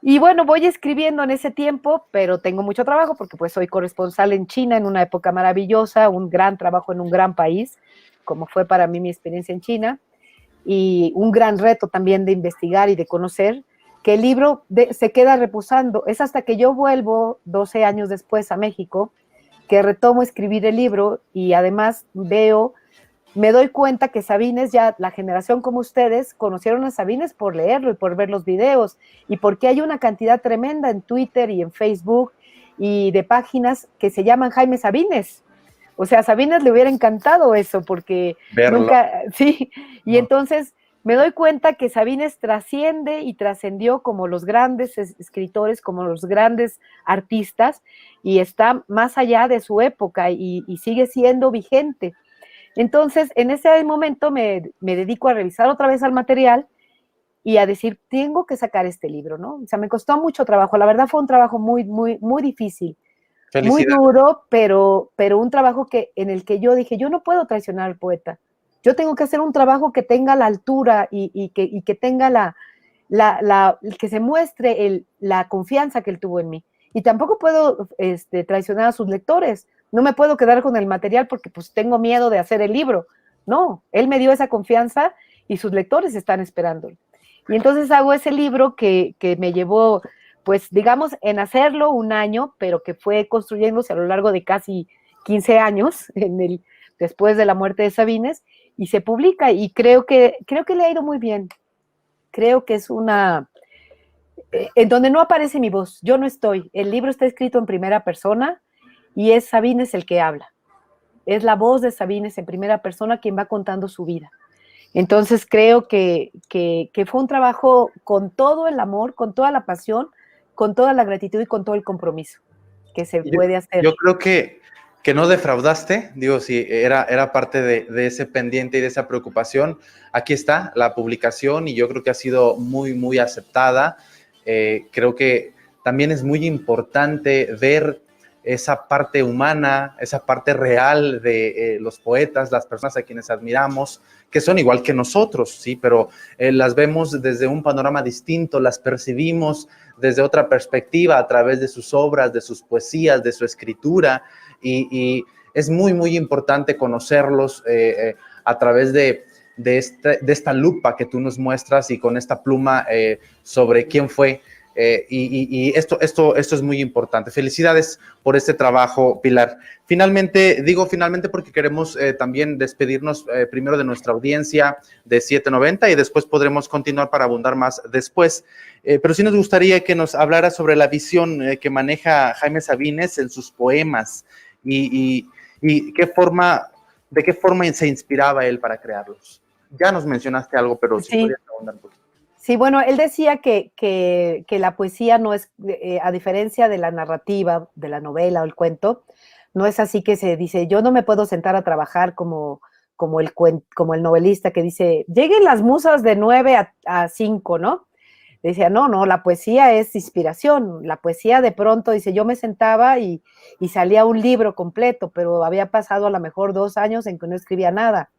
Y bueno, voy escribiendo en ese tiempo, pero tengo mucho trabajo porque pues soy corresponsal en China en una época maravillosa, un gran trabajo en un gran país, como fue para mí mi experiencia en China, y un gran reto también de investigar y de conocer, que el libro se queda reposando. Es hasta que yo vuelvo 12 años después a México que retomo escribir el libro, y además me doy cuenta que Sabines, ya la generación como ustedes, conocieron a Sabines por leerlo y por ver los videos, y porque hay una cantidad tremenda en Twitter y en Facebook y de páginas que se llaman Jaime Sabines. O sea, a Sabines le hubiera encantado eso, porque verlo. nunca, sí, y entonces me doy cuenta que Sabines trasciende y trascendió como los grandes escritores, como los grandes artistas, y está más allá de su época y sigue siendo vigente. Entonces, en ese momento me dedico a revisar otra vez al material y a decir, tengo que sacar este libro, ¿no? O sea, me costó mucho trabajo, la verdad fue un trabajo muy, muy, muy difícil, muy duro, pero un trabajo en el que yo dije, yo no puedo traicionar al poeta, yo tengo que hacer un trabajo que tenga la altura y que tenga que se muestre la confianza que él tuvo en mí. Y tampoco puedo traicionar a sus lectores, no me puedo quedar con el material porque pues tengo miedo de hacer el libro. No, él me dio esa confianza y sus lectores están esperándolo. Y entonces hago ese libro que me llevó, pues digamos, en hacerlo un año, pero que fue construyéndose a lo largo de casi 15 años, después de la muerte de Sabines, y se publica, y creo que le ha ido muy bien. Creo que es en donde no aparece mi voz, yo no estoy. El libro está escrito en primera persona y es Sabines el que habla. Es la voz de Sabines en primera persona quien va contando su vida. Entonces creo que fue un trabajo con todo el amor, con toda la pasión, con toda la gratitud y con todo el compromiso que se puede hacer. Yo creo que no defraudaste, digo, sí, era parte de ese pendiente y de esa preocupación. Aquí está la publicación y yo creo que ha sido muy, muy aceptada. Creo que también es muy importante ver esa parte humana, esa parte real de los poetas, las personas a quienes admiramos, que son igual que nosotros, sí, pero las vemos desde un panorama distinto, las percibimos desde otra perspectiva a través de sus obras, de sus poesías, de su escritura, y es muy, muy importante conocerlos a través de esta lupa que tú nos muestras y con esta pluma sobre quién fue. Y esto es muy importante. Felicidades por este trabajo, Pilar. Finalmente, digo finalmente porque queremos también despedirnos primero de nuestra audiencia de 790 y después podremos continuar para abundar más después. Pero sí nos gustaría que nos hablara sobre la visión que maneja Jaime Sabines en sus poemas y de qué forma se inspiraba él para crearlos. Ya nos mencionaste algo, pero sí podrías abundar un poquito. Sí, bueno, él decía que la poesía no es, a diferencia de la narrativa, de la novela o el cuento, no es así que se dice, yo no me puedo sentar a trabajar como el novelista que dice, lleguen las musas de 9 a 5, ¿no? Decía, no, la poesía es inspiración, la poesía de pronto, dice, yo me sentaba y salía un libro completo, pero había pasado a lo mejor 2 años en que no escribía nada.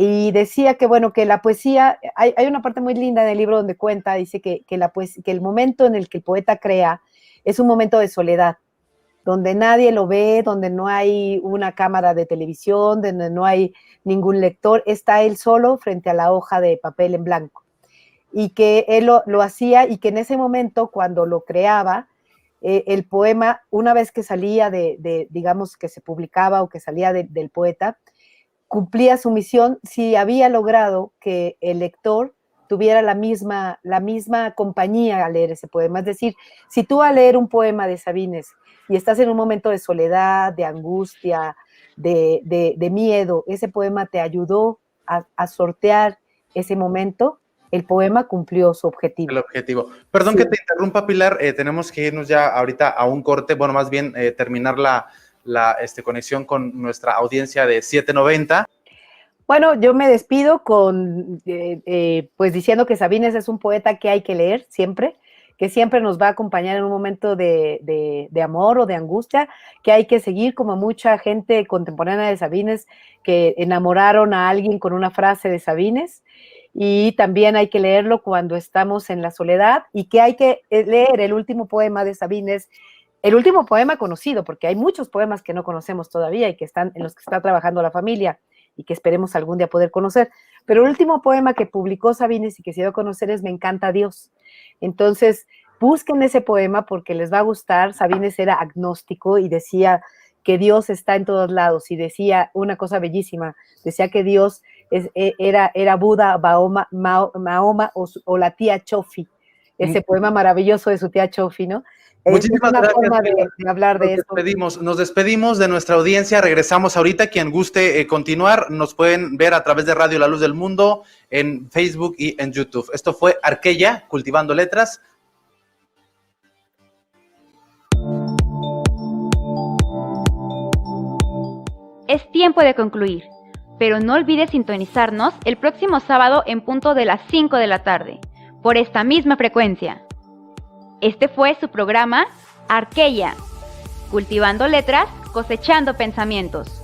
Y decía que, bueno, que la poesía, hay una parte muy linda en el libro donde cuenta, dice que el momento en el que el poeta crea es un momento de soledad, donde nadie lo ve, donde no hay una cámara de televisión, donde no hay ningún lector, está él solo frente a la hoja de papel en blanco. Y que él lo hacía y que en ese momento, cuando lo creaba, el poema, una vez que salía digamos, que se publicaba o que salía del poeta, cumplía su misión si había logrado que el lector tuviera la misma compañía al leer ese poema. Es decir, si tú al leer un poema de Sabines y estás en un momento de soledad, de angustia, de miedo, ese poema te ayudó a sortear ese momento, el poema cumplió su objetivo. El objetivo. Perdón que te interrumpa, Pilar, tenemos que irnos ya ahorita a un corte, bueno, más bien terminar la conexión con nuestra audiencia de 790. Bueno, yo me despido pues diciendo que Sabines es un poeta que hay que leer siempre, que siempre nos va a acompañar en un momento de amor o de angustia, que hay que seguir, como mucha gente contemporánea de Sabines que enamoraron a alguien con una frase de Sabines, y también hay que leerlo cuando estamos en la soledad, y que hay que leer el último poema de Sabines, el último poema conocido, porque hay muchos poemas que no conocemos todavía y en los que está trabajando la familia y que esperemos algún día poder conocer. Pero el último poema que publicó Sabines y que se dio a conocer es Me encanta Dios. Entonces, busquen ese poema porque les va a gustar. Sabines era agnóstico y decía que Dios está en todos lados, y decía una cosa bellísima, decía que Dios era Buda, Mahoma o la tía Chofi, ese poema maravilloso de su tía Chofi, ¿no? Muchísimas una gracias. forma de hablar de esto. Nos despedimos de nuestra audiencia, regresamos ahorita. Quien guste continuar, nos pueden ver a través de Radio La Luz del Mundo, en Facebook y en YouTube. Esto fue Arqueya, Cultivando Letras. Es tiempo de concluir, pero no olvides sintonizarnos el próximo sábado en punto de las 5 de la tarde, por esta misma frecuencia. Este fue su programa Arqueya, Cultivando Letras, Cosechando Pensamientos.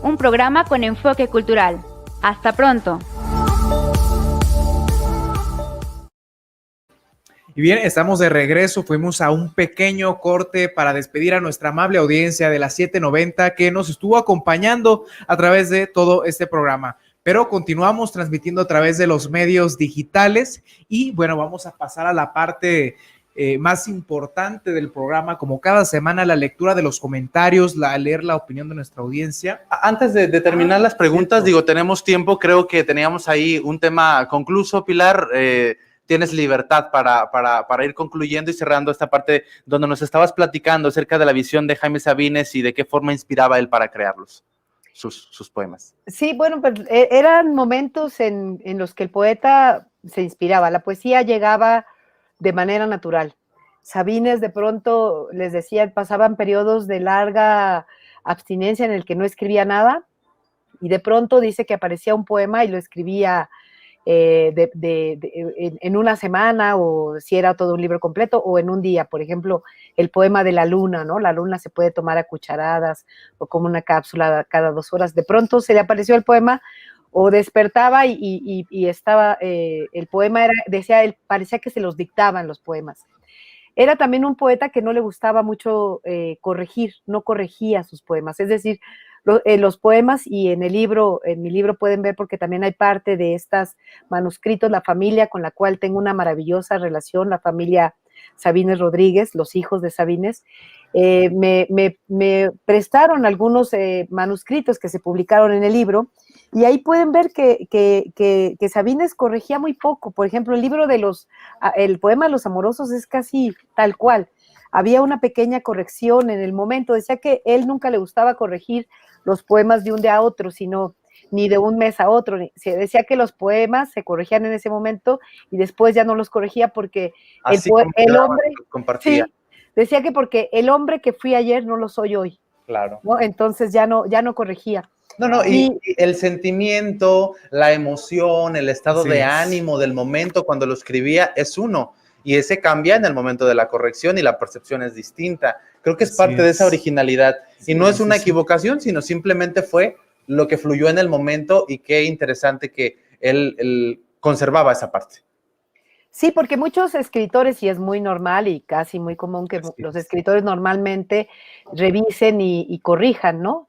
Un programa con enfoque cultural. Hasta pronto. Y bien, estamos de regreso. Fuimos a un pequeño corte para despedir a nuestra amable audiencia de la 790 que nos estuvo acompañando a través de todo este programa. Pero continuamos transmitiendo a través de los medios digitales y bueno, vamos a pasar a la parte más importante del programa, como cada semana, la lectura de los comentarios, leer la opinión de nuestra audiencia. Antes de terminar las preguntas, tenemos tiempo, creo que teníamos ahí un tema concluso, Pilar. Tienes libertad para ir concluyendo y cerrando esta parte donde nos estabas platicando acerca de la visión de Jaime Sabines y de qué forma inspiraba él para crearlos, sus poemas. Sí, bueno, pues eran momentos en los que el poeta se inspiraba, la poesía llegaba de manera natural. Sabines de pronto, les decía, pasaban periodos de larga abstinencia en el que no escribía nada y de pronto dice que aparecía un poema y lo escribía en una semana, o si era todo un libro completo, o en un día. Por ejemplo, el poema de la luna, ¿no? La luna se puede tomar a cucharadas o como una cápsula cada 2 horas. De pronto se le apareció el poema o despertaba y estaba, el poema decía él, parecía que se los dictaban los poemas. Era también un poeta que no le gustaba mucho corregir, no corregía sus poemas, es decir, los poemas, y en mi libro pueden ver, porque también hay parte de estos manuscritos, la familia con la cual tengo una maravillosa relación, la familia Sabines Rodríguez, los hijos de Sabines, me prestaron algunos manuscritos que se publicaron en el libro, y ahí pueden ver que Sabines corregía muy poco. Por ejemplo, el poema Los Amorosos es casi tal cual. Había una pequeña corrección en el momento. Decía que él nunca le gustaba corregir los poemas de un día a otro, sino ni de un mes a otro. Se decía que los poemas se corregían en ese momento y después ya no los corregía porque el hombre compartía. Sí, decía que porque el hombre que fui ayer no lo soy hoy. Claro. ¿No? Entonces ya no corregía. Y el sentimiento, la emoción, el estado de ánimo del momento cuando lo escribía es uno, y ese cambia en el momento de la corrección y la percepción es distinta. Creo que es parte de esa originalidad, y no es una equivocación, sino simplemente fue lo que fluyó en el momento, y qué interesante que él conservaba esa parte. Sí, porque muchos escritores, y es muy normal y casi muy común que los escritores normalmente revisen y corrijan, ¿no?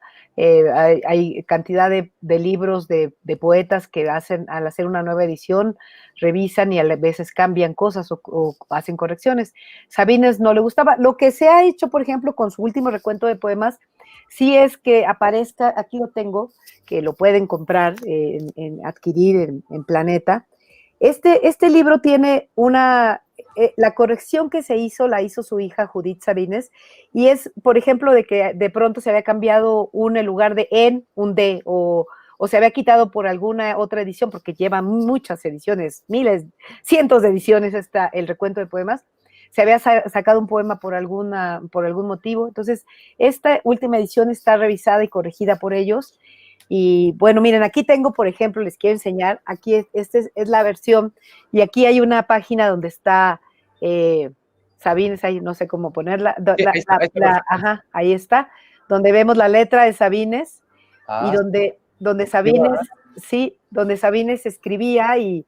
Hay cantidad de libros de poetas que al hacer una nueva edición, revisan y a veces cambian cosas o hacen correcciones. Sabines no le gustaba. Lo que se ha hecho, por ejemplo, con su último recuento de poemas, sí es que aparezca, aquí lo tengo, que lo pueden comprar, adquirir en Planeta. Este libro tiene la corrección que se hizo, la hizo su hija Judith Sabines, y es, por ejemplo, de que de pronto se había cambiado en lugar de en, un de, o se había quitado por alguna otra edición, porque lleva muchas ediciones, miles, cientos de ediciones el recuento de poemas. Se había sacado un poema por algún motivo. Entonces, esta última edición está revisada y corregida por ellos. Y bueno, miren, aquí tengo, por ejemplo, les quiero enseñar, aquí esta es la versión, y aquí hay una página donde está Sabines, ahí no sé cómo ponerla, ajá, ahí está, donde vemos la letra de Sabines, y donde Sabines, donde Sabines escribía, y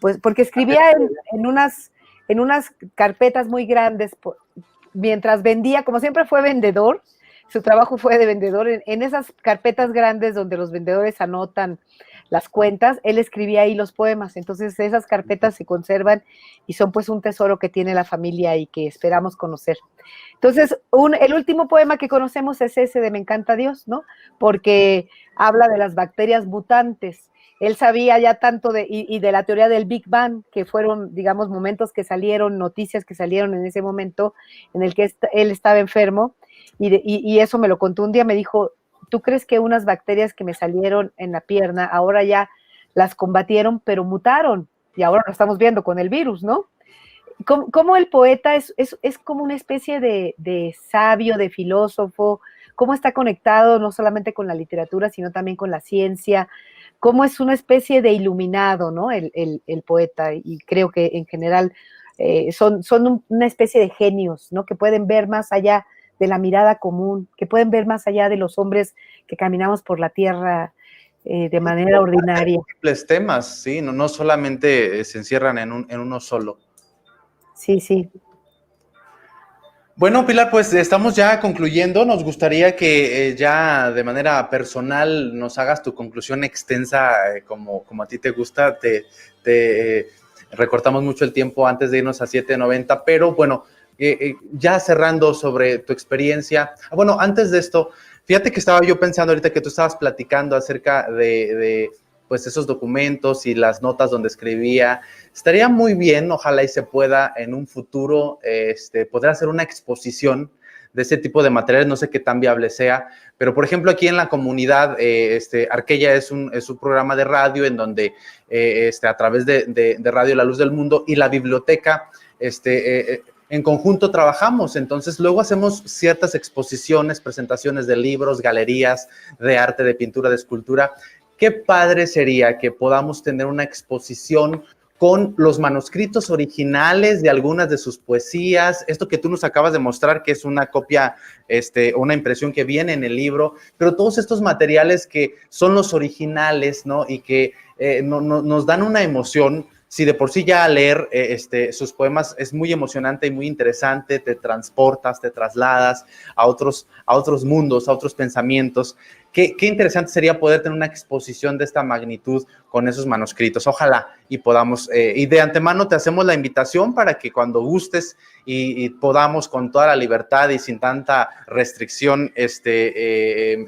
pues, porque escribía en unas carpetas muy grandes, mientras vendía, como siempre fue vendedor. Su trabajo fue de vendedor en esas carpetas grandes donde los vendedores anotan las cuentas, él escribía ahí los poemas. Entonces esas carpetas se conservan y son pues un tesoro que tiene la familia y que esperamos conocer. Entonces, el último poema que conocemos es ese de Me encanta Dios, ¿no? Porque habla de las bacterias mutantes. Él sabía ya tanto y de la teoría del Big Bang, que fueron, digamos, momentos que salieron, noticias que salieron en ese momento en el que él estaba enfermo, y eso me lo contó un día, me dijo, ¿tú crees que unas bacterias que me salieron en la pierna, ahora ya las combatieron, pero mutaron? Y ahora lo estamos viendo con el virus, ¿no? Cómo el poeta es como una especie de sabio, de filósofo, cómo está conectado no solamente con la literatura, sino también con la ciencia, cómo es una especie de iluminado, ¿no? El poeta, y creo que en general son una especie de genios, ¿no? Que pueden ver más allá de la mirada común, que pueden ver más allá de los hombres que caminamos por la tierra de manera ordinaria. Múltiples temas, sí, no solamente se encierran en uno solo. Sí, sí. Bueno, Pilar, pues estamos ya concluyendo. Nos gustaría que ya de manera personal nos hagas tu conclusión extensa, como a ti te gusta. Recortamos mucho el tiempo antes de irnos a 7:90, pero bueno, ya cerrando sobre tu experiencia. Bueno, antes de esto, fíjate que estaba yo pensando ahorita que tú estabas platicando acerca de pues esos documentos y las notas donde escribía. Estaría muy bien, ojalá y se pueda en un futuro poder hacer una exposición de ese tipo de materiales, no sé qué tan viable sea, pero por ejemplo aquí en la comunidad, Arqueya es un programa de radio en donde a través de Radio La Luz del Mundo y la biblioteca, en conjunto trabajamos, entonces luego hacemos ciertas exposiciones, presentaciones de libros, galerías de arte, de pintura, de escultura. Qué padre sería que podamos tener una exposición con los manuscritos originales de algunas de sus poesías, esto que tú nos acabas de mostrar, que es una copia, una impresión que viene en el libro, pero todos estos materiales que son los originales, ¿no? Y que nos dan una emoción. Si de por sí ya leer sus poemas es muy emocionante y muy interesante, te transportas, te trasladas a otros mundos, a otros pensamientos. Qué interesante sería poder tener una exposición de esta magnitud con esos manuscritos. Ojalá y podamos, y de antemano te hacemos la invitación para que cuando gustes y podamos con toda la libertad y sin tanta restricción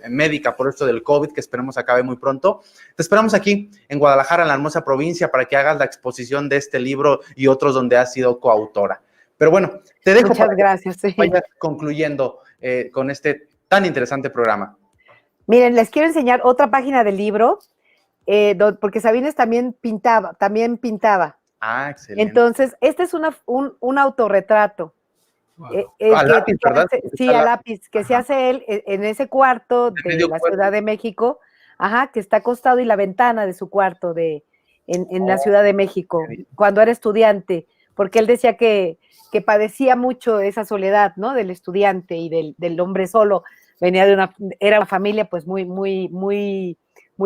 médica por esto del COVID, que esperemos acabe muy pronto, te esperamos aquí en Guadalajara, en la hermosa provincia, para que hagas la exposición de este libro y otros donde has sido coautora. Pero bueno, te dejo. Muchas gracias. Sí. Vayas concluyendo con este tan interesante programa. Miren, les quiero enseñar otra página del libro, porque Sabines también pintaba. Ah, excelente. Entonces, este es un autorretrato. Wow. A lápiz, ¿verdad? Sí, a lápiz, que se hace él en ese cuarto de la Ciudad de México, que está acostado, y la ventana de su cuarto en la Ciudad de México, cuando era estudiante, porque él decía que padecía mucho esa soledad, ¿no? Del estudiante y del hombre solo. Venía era una familia pues muy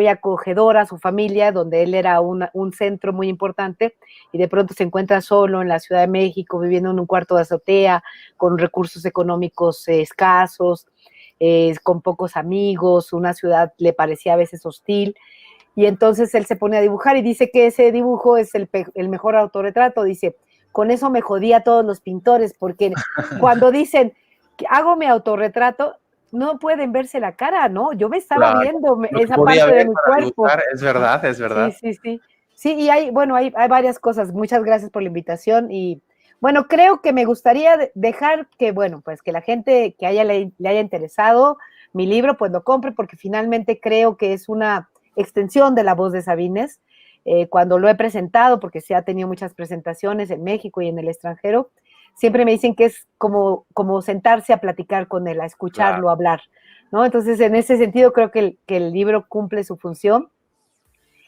acogedora, su familia, donde él era un centro muy importante, y de pronto se encuentra solo en la Ciudad de México, viviendo en un cuarto de azotea, con recursos económicos escasos, con pocos amigos, una ciudad le parecía a veces hostil, y entonces él se pone a dibujar y dice que ese dibujo es el mejor autorretrato. Dice, con eso me jodí a todos los pintores, porque cuando dicen que hago mi autorretrato, no pueden verse la cara, ¿no? Yo me estaba viendo esa parte de mi cuerpo. Dibujar, es verdad. Sí. Sí, y hay varias cosas. Muchas gracias por la invitación. Y bueno, creo que me gustaría dejar que, bueno, pues que la gente que le haya interesado mi libro, pues lo compre, porque finalmente creo que es una extensión de La Voz de Sabines. Cuando lo he presentado, porque se ha tenido muchas presentaciones en México y en el extranjero, siempre me dicen que es como sentarse a platicar con él, a escucharlo, hablar, ¿no? Entonces, en ese sentido, creo que el libro cumple su función.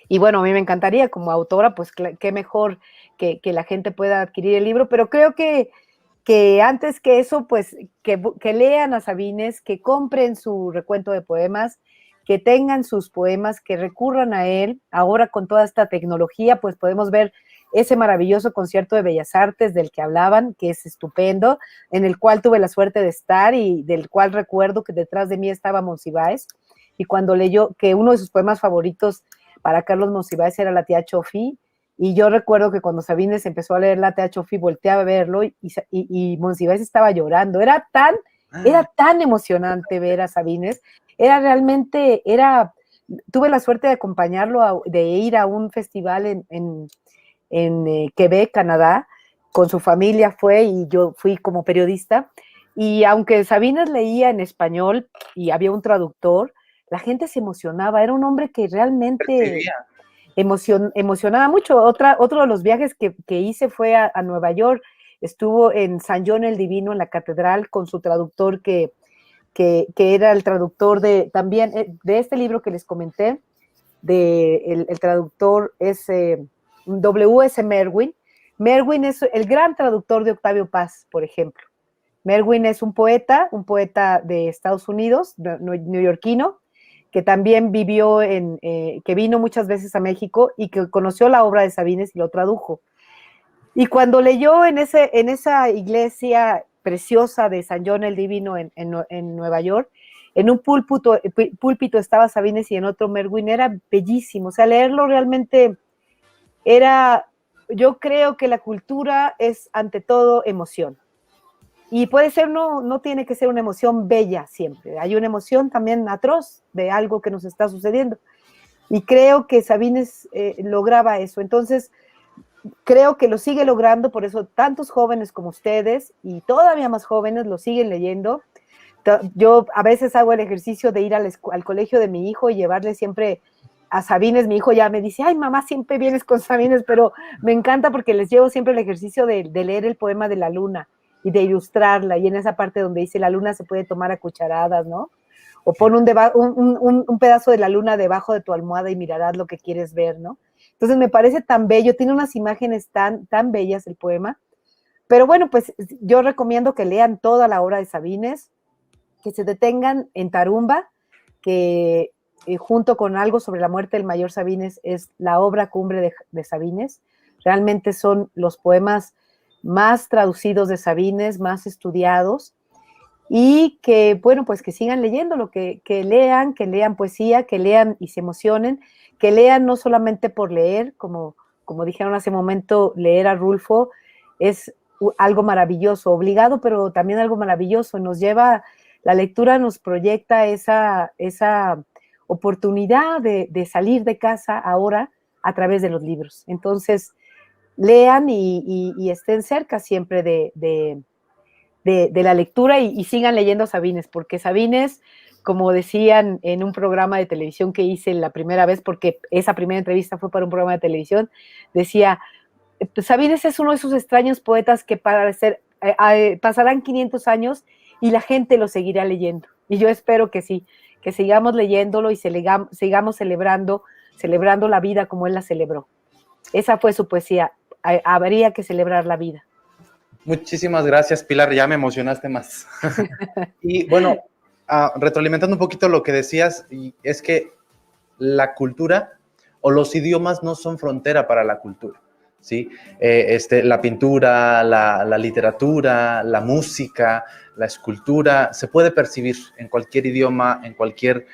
Y bueno, a mí me encantaría, como autora, pues qué mejor que la gente pueda adquirir el libro, pero creo que antes que eso, pues que lean a Sabines, que compren su recuento de poemas, que tengan sus poemas, que recurran a él. Ahora con toda esta tecnología, pues podemos ver ese maravilloso concierto de Bellas Artes del que hablaban, que es estupendo, en el cual tuve la suerte de estar y del cual recuerdo que detrás de mí estaba Monsiváis, y cuando leyó que uno de sus poemas favoritos para Carlos Monsiváis era la tía Chofi, y yo recuerdo que cuando Sabines empezó a leer la tía Chofi, volteé a verlo y Monsiváis estaba llorando. Era tan emocionante ver a Sabines, tuve la suerte de acompañarlo, de ir a un festival en Quebec, Canadá, con su familia fue, y yo fui como periodista, y aunque Sabines leía en español y había un traductor, la gente se emocionaba. Era un hombre que realmente emocionaba mucho. Otro de los viajes que hice fue a Nueva York. Estuvo en San John el Divino, en la catedral, con su traductor que era el traductor también de este libro que les comenté. El traductor es W.S. Merwin. Merwin es el gran traductor de Octavio Paz, por ejemplo. Merwin es un poeta de Estados Unidos, neoyorquino, que también vivió que vino muchas veces a México y que conoció la obra de Sabines y lo tradujo. Y cuando leyó en esa iglesia preciosa de San John el Divino en Nueva York, en un púlpito estaba Sabines y en otro Merwin, era bellísimo. O sea, leerlo realmente yo creo que la cultura es ante todo emoción. Y puede ser, no tiene que ser una emoción bella siempre. Hay una emoción también atroz de algo que nos está sucediendo. Y creo que Sabines lograba eso. Entonces, creo que lo sigue logrando, por eso tantos jóvenes como ustedes y todavía más jóvenes lo siguen leyendo. Yo a veces hago el ejercicio de ir al colegio de mi hijo y llevarle siempre a Sabines. Mi hijo ya me dice, ay, mamá, siempre vienes con Sabines, pero me encanta porque les llevo siempre el ejercicio de leer el poema de la luna y de ilustrarla, y en esa parte donde dice la luna se puede tomar a cucharadas, ¿no? O pon un pedazo de la luna debajo de tu almohada y mirarás lo que quieres ver, ¿no? Entonces me parece tan bello, tiene unas imágenes tan bellas el poema. Pero bueno, pues yo recomiendo que lean toda la obra de Sabines, que se detengan en Tarumba, que junto con Algo sobre la muerte del mayor Sabines es la obra cumbre de Sabines. Realmente son los poemas más traducidos de Sabines, más estudiados, y que, bueno, pues que sigan leyéndolo, que lean poesía, que lean y se emocionen, que lean no solamente por leer, como dijeron hace un momento, leer a Rulfo es algo maravilloso, obligado, pero también algo maravilloso. La lectura nos proyecta esa oportunidad de salir de casa ahora a través de los libros. Entonces, lean y estén cerca siempre de la lectura, y sigan leyendo Sabines, porque Sabines, como decían en un programa de televisión que hice la primera vez, porque esa primera entrevista fue para un programa de televisión, decía, Sabines es uno de esos extraños poetas que pasarán 500 años y la gente lo seguirá leyendo. Y yo espero que sí, que sigamos leyéndolo y sigamos celebrando la vida como él la celebró. Esa fue su poesía. Habría que celebrar la vida. Muchísimas gracias, Pilar, ya me emocionaste más. Y bueno, retroalimentando un poquito lo que decías, es que la cultura o los idiomas no son frontera para la cultura, ¿sí? La pintura, la literatura, la música, la escultura, se puede percibir en cualquier idioma, en cualquier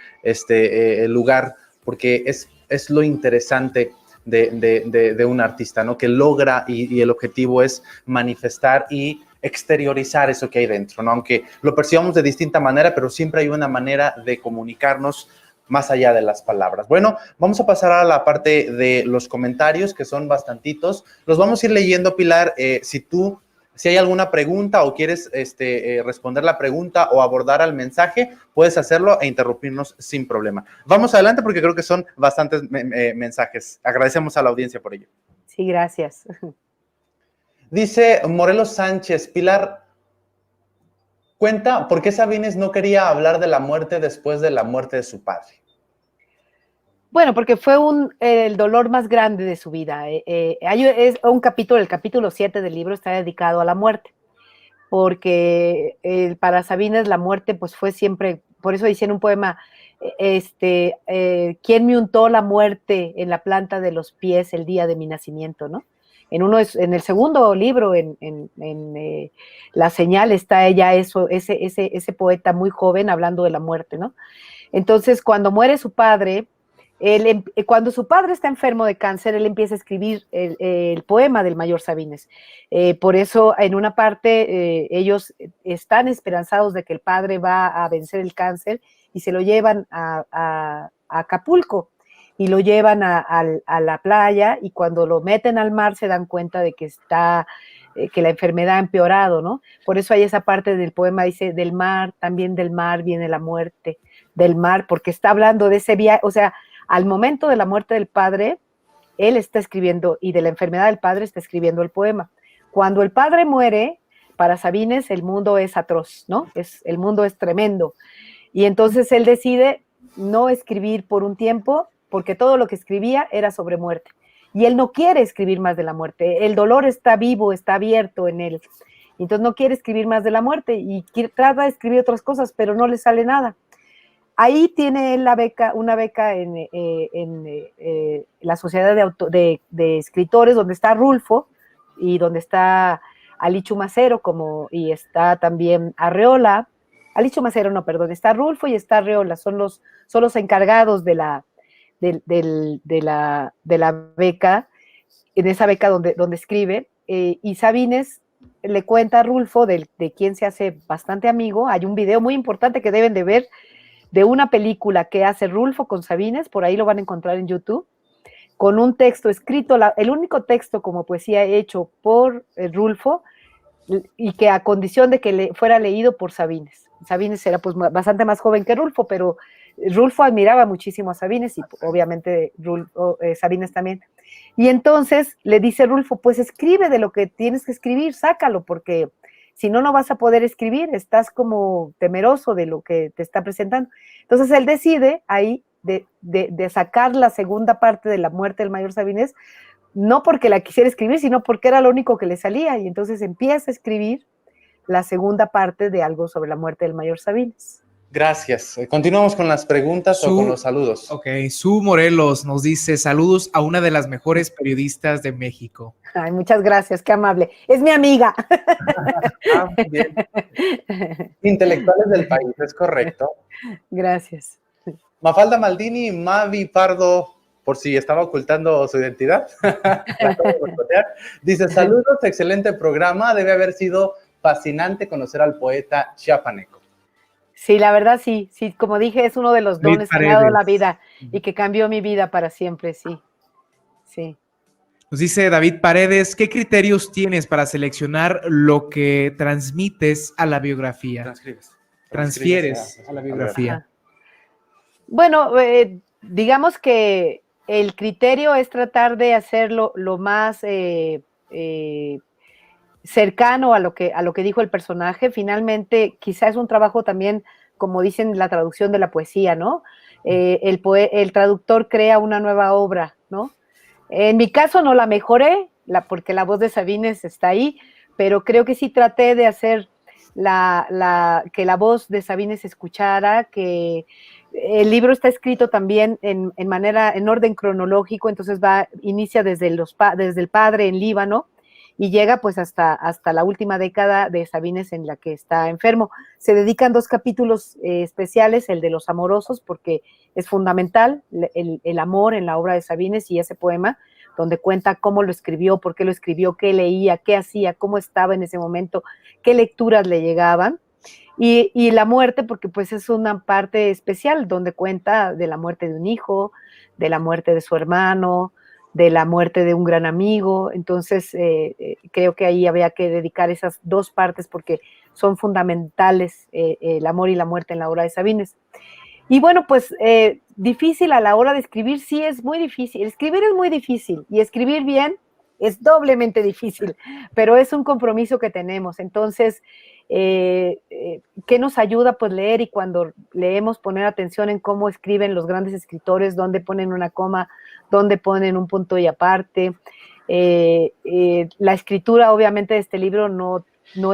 lugar, porque es lo interesante de un artista, ¿no? Que logra y el objetivo es manifestar y exteriorizar eso que hay dentro, ¿no? Aunque lo percibamos de distinta manera, pero siempre hay una manera de comunicarnos más allá de las palabras. Bueno, vamos a pasar a la parte de los comentarios, que son bastantitos. Los vamos a ir leyendo, Pilar. Si hay alguna pregunta o quieres responder la pregunta o abordar al mensaje, puedes hacerlo e interrumpirnos sin problema. Vamos adelante porque creo que son bastantes mensajes. Agradecemos a la audiencia por ello. Sí, gracias. Dice Morelos Sánchez, Pilar, cuenta por qué Sabines no quería hablar de la muerte después de la muerte de su padre. Bueno, porque fue el dolor más grande de su vida. Es un capítulo, el capítulo 7 del libro está dedicado a la muerte, porque para Sabines la muerte pues fue siempre, por eso dice en un poema, ¿quién me untó la muerte en la planta de los pies el día de mi nacimiento, ¿no? En el segundo libro, en La Señal, está ese poeta muy joven hablando de la muerte, ¿no? Entonces, cuando muere su padre, Cuando su padre está enfermo de cáncer, él empieza a escribir el poema del Mayor Sabines. Por eso, en una parte, ellos están esperanzados de que el padre va a vencer el cáncer y se lo llevan a Acapulco y lo llevan a la playa, y cuando lo meten al mar se dan cuenta de que que la enfermedad ha empeorado, ¿no? Por eso hay esa parte del poema, dice, del mar, también del mar viene la muerte, del mar, porque está hablando de ese viaje, o sea, al momento de la muerte del padre, él está escribiendo, y de la enfermedad del padre está escribiendo el poema. Cuando el padre muere, para Sabines el mundo es atroz, ¿no? El mundo es tremendo. Y entonces él decide no escribir por un tiempo, porque todo lo que escribía era sobre muerte. Y él no quiere escribir más de la muerte. El dolor está vivo, está abierto en él. Entonces no quiere escribir más de la muerte y trata de escribir otras cosas, pero no le sale nada. Ahí tiene él una beca en la Sociedad de Escritores, donde está Rulfo y donde está Alichu Macero, y está también Arreola. Alichu Macero, no, perdón, está Rulfo y está Arreola, son los encargados de la beca, en esa beca donde escribe, y Sabines le cuenta a Rulfo de quien se hace bastante amigo. Hay un video muy importante que deben de ver, de una película que hace Rulfo con Sabines, por ahí lo van a encontrar en YouTube, con un texto escrito, el único texto como poesía hecho por Rulfo, y que a condición de que fuera leído por Sabines. Sabines era pues bastante más joven que Rulfo, pero Rulfo admiraba muchísimo a Sabines, y obviamente Sabines también. Y entonces le dice Rulfo, pues escribe de lo que tienes que escribir, sácalo, porque si no, no vas a poder escribir, estás como temeroso de lo que te está presentando. Entonces él decide ahí de sacar la segunda parte de la muerte del Mayor Sabines, no porque la quisiera escribir, sino porque era lo único que le salía, y entonces empieza a escribir la segunda parte de algo sobre la muerte del Mayor Sabines. Gracias. Continuamos con las preguntas o con los saludos. Ok, Su Morelos nos dice, saludos a una de las mejores periodistas de México. Ay, muchas gracias, qué amable. Es mi amiga. Bien. Intelectuales del país, es correcto. Gracias. Mafalda Maldini, Mavi Pardo, por si estaba ocultando su identidad, dice, saludos, excelente programa, debe haber sido fascinante conocer al poeta chiapaneco. Sí, la verdad sí, como dije, es uno de los dones que me ha dado la vida y que cambió mi vida para siempre, sí. Nos dice David Paredes, ¿qué criterios tienes para seleccionar lo que transmites a la biografía? Transfieres a la biografía. Ajá. Bueno, digamos que el criterio es tratar de hacerlo lo más cercano a lo que dijo el personaje. Finalmente, quizá es un trabajo también, como dicen la traducción de la poesía, ¿no? El traductor crea una nueva obra, ¿no? En mi caso no la mejoré, porque la voz de Sabines está ahí, pero creo que sí traté de hacer que la voz de Sabines se escuchara, que el libro está escrito también en orden cronológico, entonces inicia desde el padre en Líbano y llega pues hasta la última década de Sabines en la que está enfermo. Se dedican 2 capítulos especiales, el de los amorosos, porque es fundamental el amor en la obra de Sabines, y ese poema donde cuenta cómo lo escribió, por qué lo escribió, qué leía, qué hacía, cómo estaba en ese momento, qué lecturas le llegaban. Y la muerte, porque pues es una parte especial donde cuenta de la muerte de un hijo, de la muerte de su hermano, de la muerte de un gran amigo. Entonces creo que ahí había que dedicar esas 2 partes porque son fundamentales, el amor y la muerte en la obra de Sabines. Y bueno, pues difícil a la hora de escribir, sí es muy difícil. Escribir es muy difícil y escribir bien es doblemente difícil, pero es un compromiso que tenemos. Entonces, ¿qué nos ayuda? Pues leer, y cuando leemos poner atención en cómo escriben los grandes escritores, dónde ponen una coma, dónde ponen un punto y aparte. La escritura, obviamente, de este libro no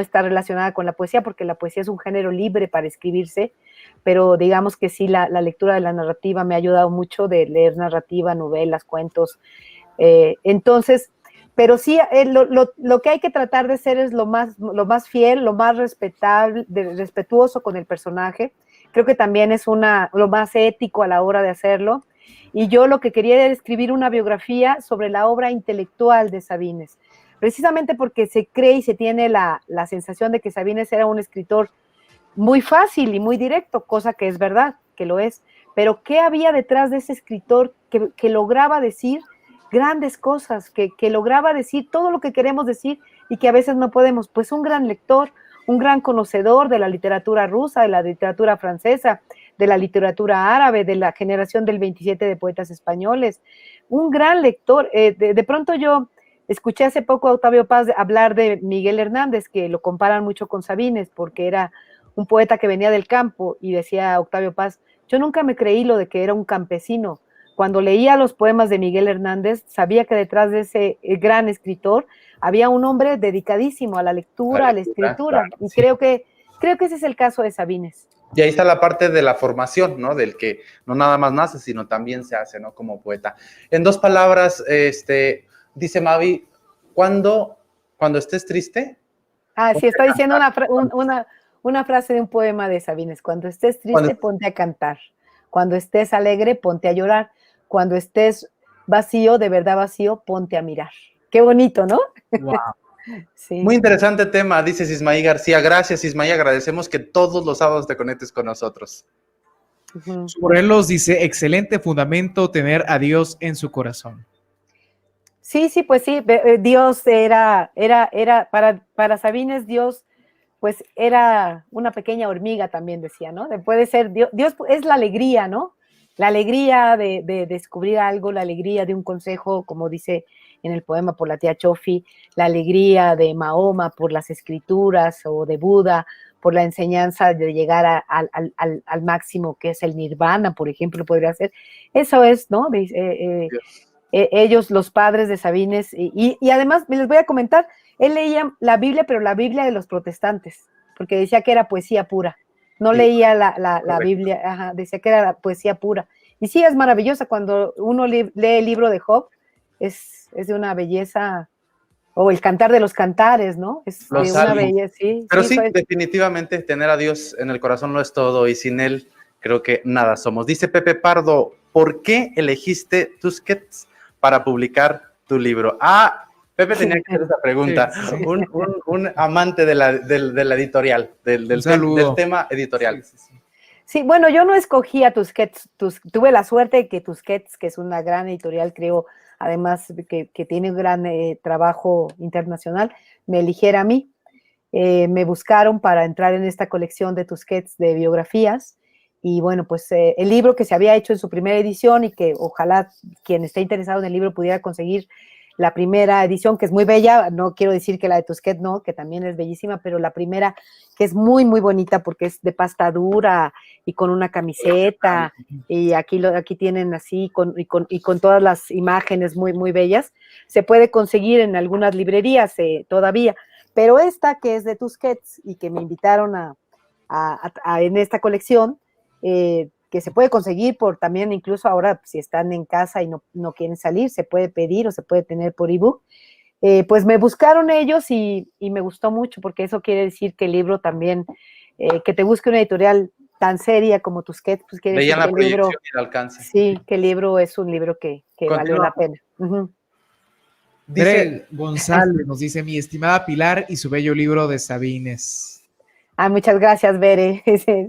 está relacionada con la poesía, porque la poesía es un género libre para escribirse, pero digamos que sí, la lectura de la narrativa me ha ayudado mucho, de leer narrativa, novelas, cuentos. Entonces, pero sí, lo que hay que tratar de ser es lo más fiel, lo más respetuoso con el personaje. Creo que también es lo más ético a la hora de hacerlo. y yo lo que quería era escribir una biografía sobre la obra intelectual de Sabines, precisamente porque se cree y se tiene la sensación de que Sabines era un escritor muy fácil y muy directo, cosa que es verdad, que lo es, pero ¿qué había detrás de ese escritor que lograba decir grandes cosas, que lograba decir todo lo que queremos decir y que a veces no podemos? Pues un gran lector, un gran conocedor de la literatura rusa, de la literatura francesa, de la literatura árabe, de la generación del 27 de poetas españoles, un gran lector. De pronto yo escuché hace poco a Octavio Paz hablar de Miguel Hernández, que lo comparan mucho con Sabines, porque era un poeta que venía del campo, y decía Octavio Paz, yo nunca me creí lo de que era un campesino. Cuando leía los poemas de Miguel Hernández, sabía que detrás de ese gran escritor había un hombre dedicadísimo a la lectura, a la escritura, claro, y sí. creo que ese es el caso de Sabines. Y ahí está la parte de la formación, ¿no? Del que no nada más nace, sino también se hace, ¿no? Como poeta. En dos palabras, dice Mavi, cuando estés triste. Sí, está diciendo una frase de un poema de Sabines: cuando estés triste, ponte a cantar; cuando estés alegre, ponte a llorar; cuando estés vacío, de verdad vacío, ponte a mirar. Qué bonito, ¿no? Wow. Sí. Muy interesante tema, dice Ismaí García. Gracias, Ismaí, agradecemos que todos los sábados te conectes con nosotros. Morelos dice, excelente fundamento tener a Dios en su corazón. Sí, pues sí, Dios era para Sabines, Dios pues era una pequeña hormiga, también decía, ¿no? Puede ser, Dios es la alegría, ¿no? La alegría de descubrir algo, la alegría de un consejo, como dice en el poema por la tía Chofi, la alegría de Mahoma por las escrituras, o de Buda por la enseñanza de llegar al máximo, que es el nirvana, por ejemplo, podría ser. Eso es, ¿no? Ellos, los padres de Sabines, y además les voy a comentar, él leía la Biblia, pero la Biblia de los protestantes, porque decía que era poesía pura. No leía la Biblia, decía que era poesía pura. Y sí, es maravillosa. Cuando uno lee el libro de Job, es de una belleza, o el Cantar de los Cantares, ¿no? Es de una belleza, sí. Pero sí, definitivamente tener a Dios en el corazón lo es todo, y sin él creo que nada somos. Dice Pepe Pardo, ¿por qué elegiste Tusquets para publicar tu libro? Pepe tenía que hacer esa pregunta. Sí. Un amante de la editorial, del tema editorial. Sí, bueno, yo no escogí a Tusquets, tuve la suerte de que Tusquets, que es una gran editorial, creo, además que tiene un gran trabajo internacional, me eligiera a mí. Me buscaron para entrar en esta colección de Tusquets de biografías, y bueno, pues el libro que se había hecho en su primera edición, y que ojalá quien esté interesado en el libro pudiera conseguir la primera edición, que es muy bella. No quiero decir que la de Tusquets no, que también es bellísima, pero la primera, que es muy, muy bonita, porque es de pasta dura y con una camiseta, y aquí tienen así, y con todas las imágenes muy, muy bellas. Se puede conseguir en algunas librerías todavía, pero esta, que es de Tusquets y que me invitaron en esta colección, que se puede conseguir también, incluso ahora, si están en casa y no quieren salir, se puede pedir o se puede tener por ebook. Pues me buscaron ellos, y me gustó mucho, porque eso quiere decir que el libro también, que te busque una editorial tan seria como Tusquets, pues quiere decir que el libro, y el alcance. Sí, que el libro es un libro que valió la pena. Dice González, nos dice, mi estimada Pilar y su bello libro de Sabines. Muchas gracias, Bere.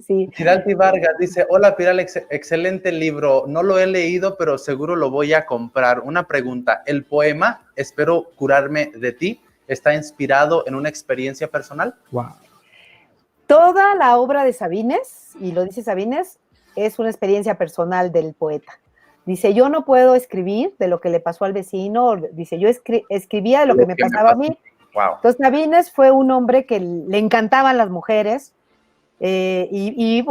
Sí. Giraldi Vargas dice, hola Pilar, excelente libro, no lo he leído, pero seguro lo voy a comprar. Una pregunta, ¿el poema Espero curarme de ti está inspirado en una experiencia personal? Wow. Toda la obra de Sabines, y lo dice Sabines, es una experiencia personal del poeta. Dice, yo no puedo escribir de lo que le pasó al vecino, dice, yo escribía de lo que me pasaba a mí. Wow. Entonces Sabines fue un hombre que le encantaban las mujeres, y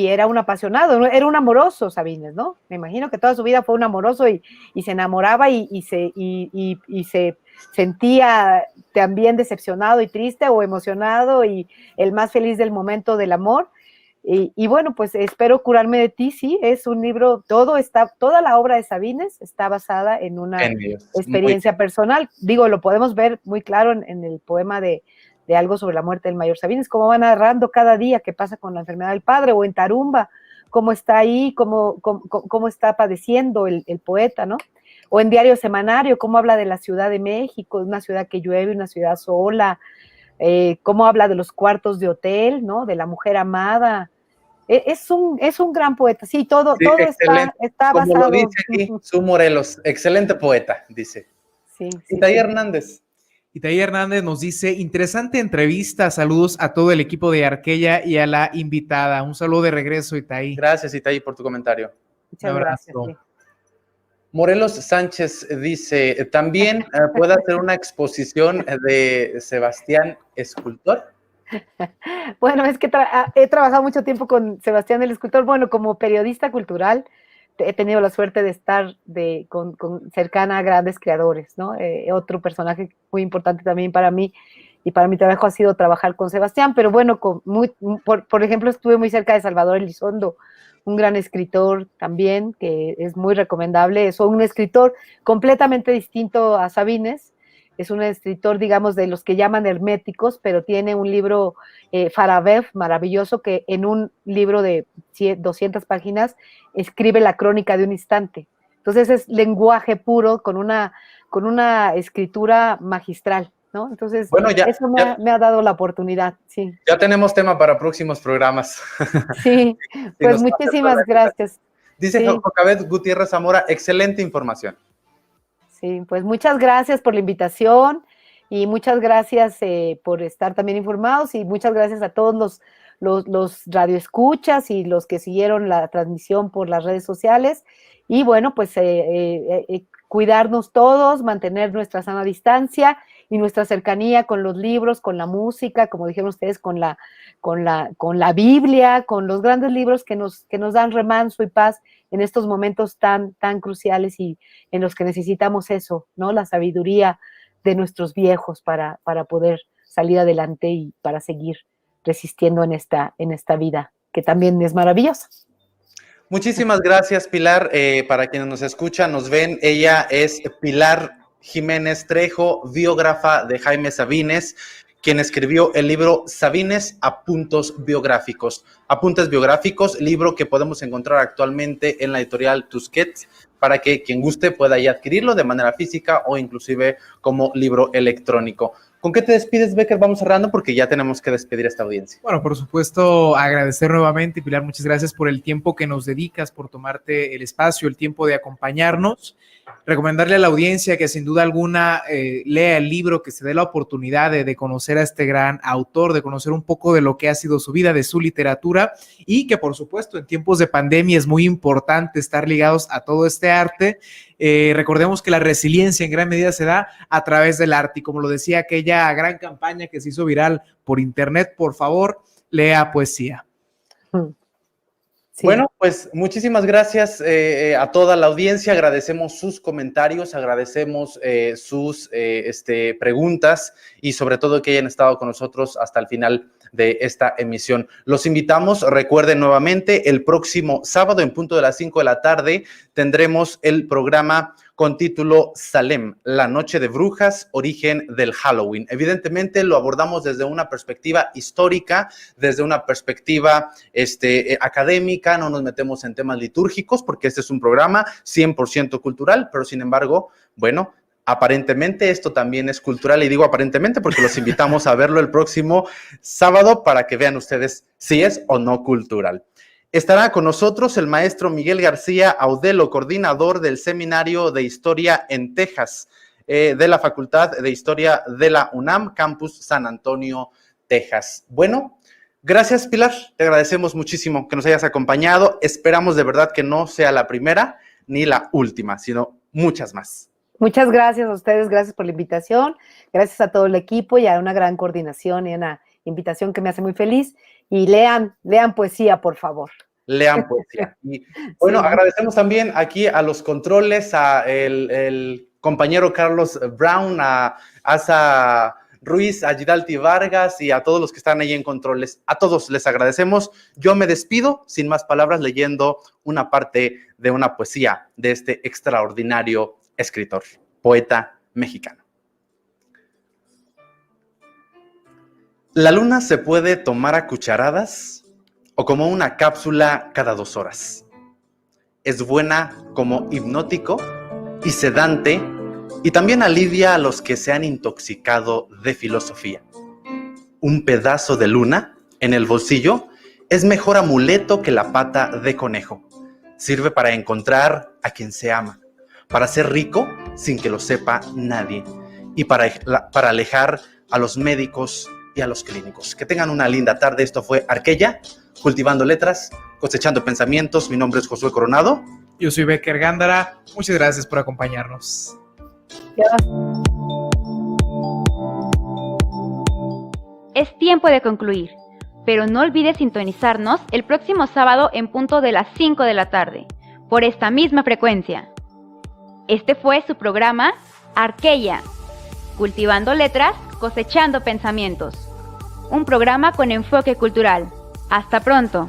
era un apasionado, era un amoroso Sabines, ¿no? Me imagino que toda su vida fue un amoroso, y se enamoraba, y se sentía también decepcionado y triste o emocionado, y el más feliz del momento del amor. Y bueno, pues Espero curarme de ti, sí, es un libro, toda la obra de Sabines está basada en una experiencia personal. Digo, lo podemos ver muy claro en el poema de Algo sobre la muerte del mayor Sabines, cómo va narrando cada día qué pasa con la enfermedad del padre, o en Tarumba, cómo está ahí, cómo está padeciendo el poeta, ¿no? O en Diario Semanario, cómo habla de la Ciudad de México, una ciudad que llueve, una ciudad sola, cómo habla de los cuartos de hotel, ¿no? De la mujer amada. Es un gran poeta, sí, todo está Como basado. lo dice aquí, Su Morelos, excelente poeta, dice. Sí, Itaí Hernández. Itaí Hernández nos dice, interesante entrevista, saludos a todo el equipo de Arqueya y a la invitada. Un saludo de regreso, Itaí. Gracias, Itaí, por tu comentario. Muchas gracias. Sí. Morelos Sánchez dice, también puede hacer una exposición de Sebastián Escultor. Bueno, es que he trabajado mucho tiempo con Sebastián el Escultor. Bueno, como periodista cultural he tenido la suerte de estar cercana a grandes creadores, ¿no? Otro personaje muy importante también para mí y para mi trabajo ha sido trabajar con Sebastián, pero bueno, por ejemplo, estuve muy cerca de Salvador Elizondo, un gran escritor también, que es muy recomendable. Es un escritor completamente distinto a Sabines. Es un escritor, digamos, de los que llaman herméticos, pero tiene un libro, Farabev, maravilloso, que en un libro de 200 páginas escribe la crónica de un instante. Entonces es lenguaje puro con una escritura magistral, ¿no? Entonces, bueno, eso me ha dado la oportunidad, sí. Ya tenemos tema para próximos programas. Sí, pues muchísimas gracias. Dice Jocabet Gutiérrez Zamora, excelente información. Sí, pues muchas gracias por la invitación y muchas gracias por estar también informados y muchas gracias a todos los radioescuchas y los que siguieron la transmisión por las redes sociales. Y bueno, pues cuidarnos todos, mantener nuestra sana distancia y nuestra cercanía con los libros, con la música, como dijeron ustedes, con la Biblia, con los grandes libros que nos dan remanso y paz en estos momentos tan cruciales y en los que necesitamos eso, ¿no? La sabiduría de nuestros viejos para poder salir adelante y para seguir resistiendo en esta vida, que también es maravillosa. Muchísimas gracias, Pilar. Para quienes nos escuchan, nos ven, ella es Pilar Jiménez Trejo, biógrafa de Jaime Sabines, quien escribió el libro Sabines, Apuntes Biográficos, libro que podemos encontrar actualmente en la editorial Tusquets, para que quien guste pueda ya adquirirlo de manera física o inclusive como libro electrónico. ¿Con qué te despides, Becker? Vamos cerrando porque ya tenemos que despedir a esta audiencia. Bueno, por supuesto, agradecer nuevamente, Pilar, muchas gracias por el tiempo que nos dedicas, por tomarte el espacio, el tiempo de acompañarnos. Recomendarle a la audiencia que sin duda alguna lea el libro, que se dé la oportunidad de conocer a este gran autor, de conocer un poco de lo que ha sido su vida, de su literatura, y que por supuesto en tiempos de pandemia es muy importante estar ligados a todo este arte. Recordemos que la resiliencia en gran medida se da a través del arte y como lo decía aquella gran campaña que se hizo viral por internet, por favor, lea poesía. Sí. Bueno, pues muchísimas gracias a toda la audiencia, agradecemos sus comentarios, agradecemos sus preguntas y sobre todo que hayan estado con nosotros hasta el final de esta emisión. Los invitamos, recuerden nuevamente, el próximo sábado en punto de las 5 de la tarde tendremos el programa con título Salem, la noche de brujas, origen del Halloween. Evidentemente lo abordamos desde una perspectiva histórica, desde una perspectiva académica, no nos metemos en temas litúrgicos porque este es un programa 100% cultural, pero sin embargo, bueno, aparentemente esto también es cultural y digo aparentemente porque los invitamos a verlo el próximo sábado para que vean ustedes si es o no cultural. Estará con nosotros el maestro Miguel García Audelo, coordinador del Seminario de Historia en Texas, de la Facultad de Historia de la UNAM, Campus San Antonio, Texas. Bueno, gracias, Pilar, te agradecemos muchísimo que nos hayas acompañado. Esperamos de verdad que no sea la primera ni la última, sino muchas más. Muchas gracias a ustedes, gracias por la invitación, gracias a todo el equipo y a una gran coordinación y una invitación que me hace muy feliz. Y lean poesía, por favor. Lean poesía. Y, bueno, sí, agradecemos también aquí a los controles, a el compañero Carlos Brown, a Asa Ruiz, a Giralti Vargas y a todos los que están ahí en controles. A todos les agradecemos. Yo me despido, sin más palabras, leyendo una parte de una poesía de este extraordinario escritor, poeta mexicano. La luna se puede tomar a cucharadas o como una cápsula cada 2 horas. Es buena como hipnótico y sedante, y también alivia a los que se han intoxicado de filosofía. Un pedazo de luna en el bolsillo es mejor amuleto que la pata de conejo. Sirve para encontrar a quien se ama, para ser rico sin que lo sepa nadie, y para alejar a los médicos y a los clínicos. Que tengan una linda tarde. Esto fue Arqueya, cultivando letras, cosechando pensamientos. Mi nombre es Josué Coronado. Yo soy Becker Gándara. Muchas gracias por acompañarnos. Es tiempo de concluir, pero no olvides sintonizarnos el próximo sábado en punto de las 5 de la tarde, por esta misma frecuencia. Este fue su programa Arqueya, cultivando letras, cosechando pensamientos. Un programa con enfoque cultural. Hasta pronto.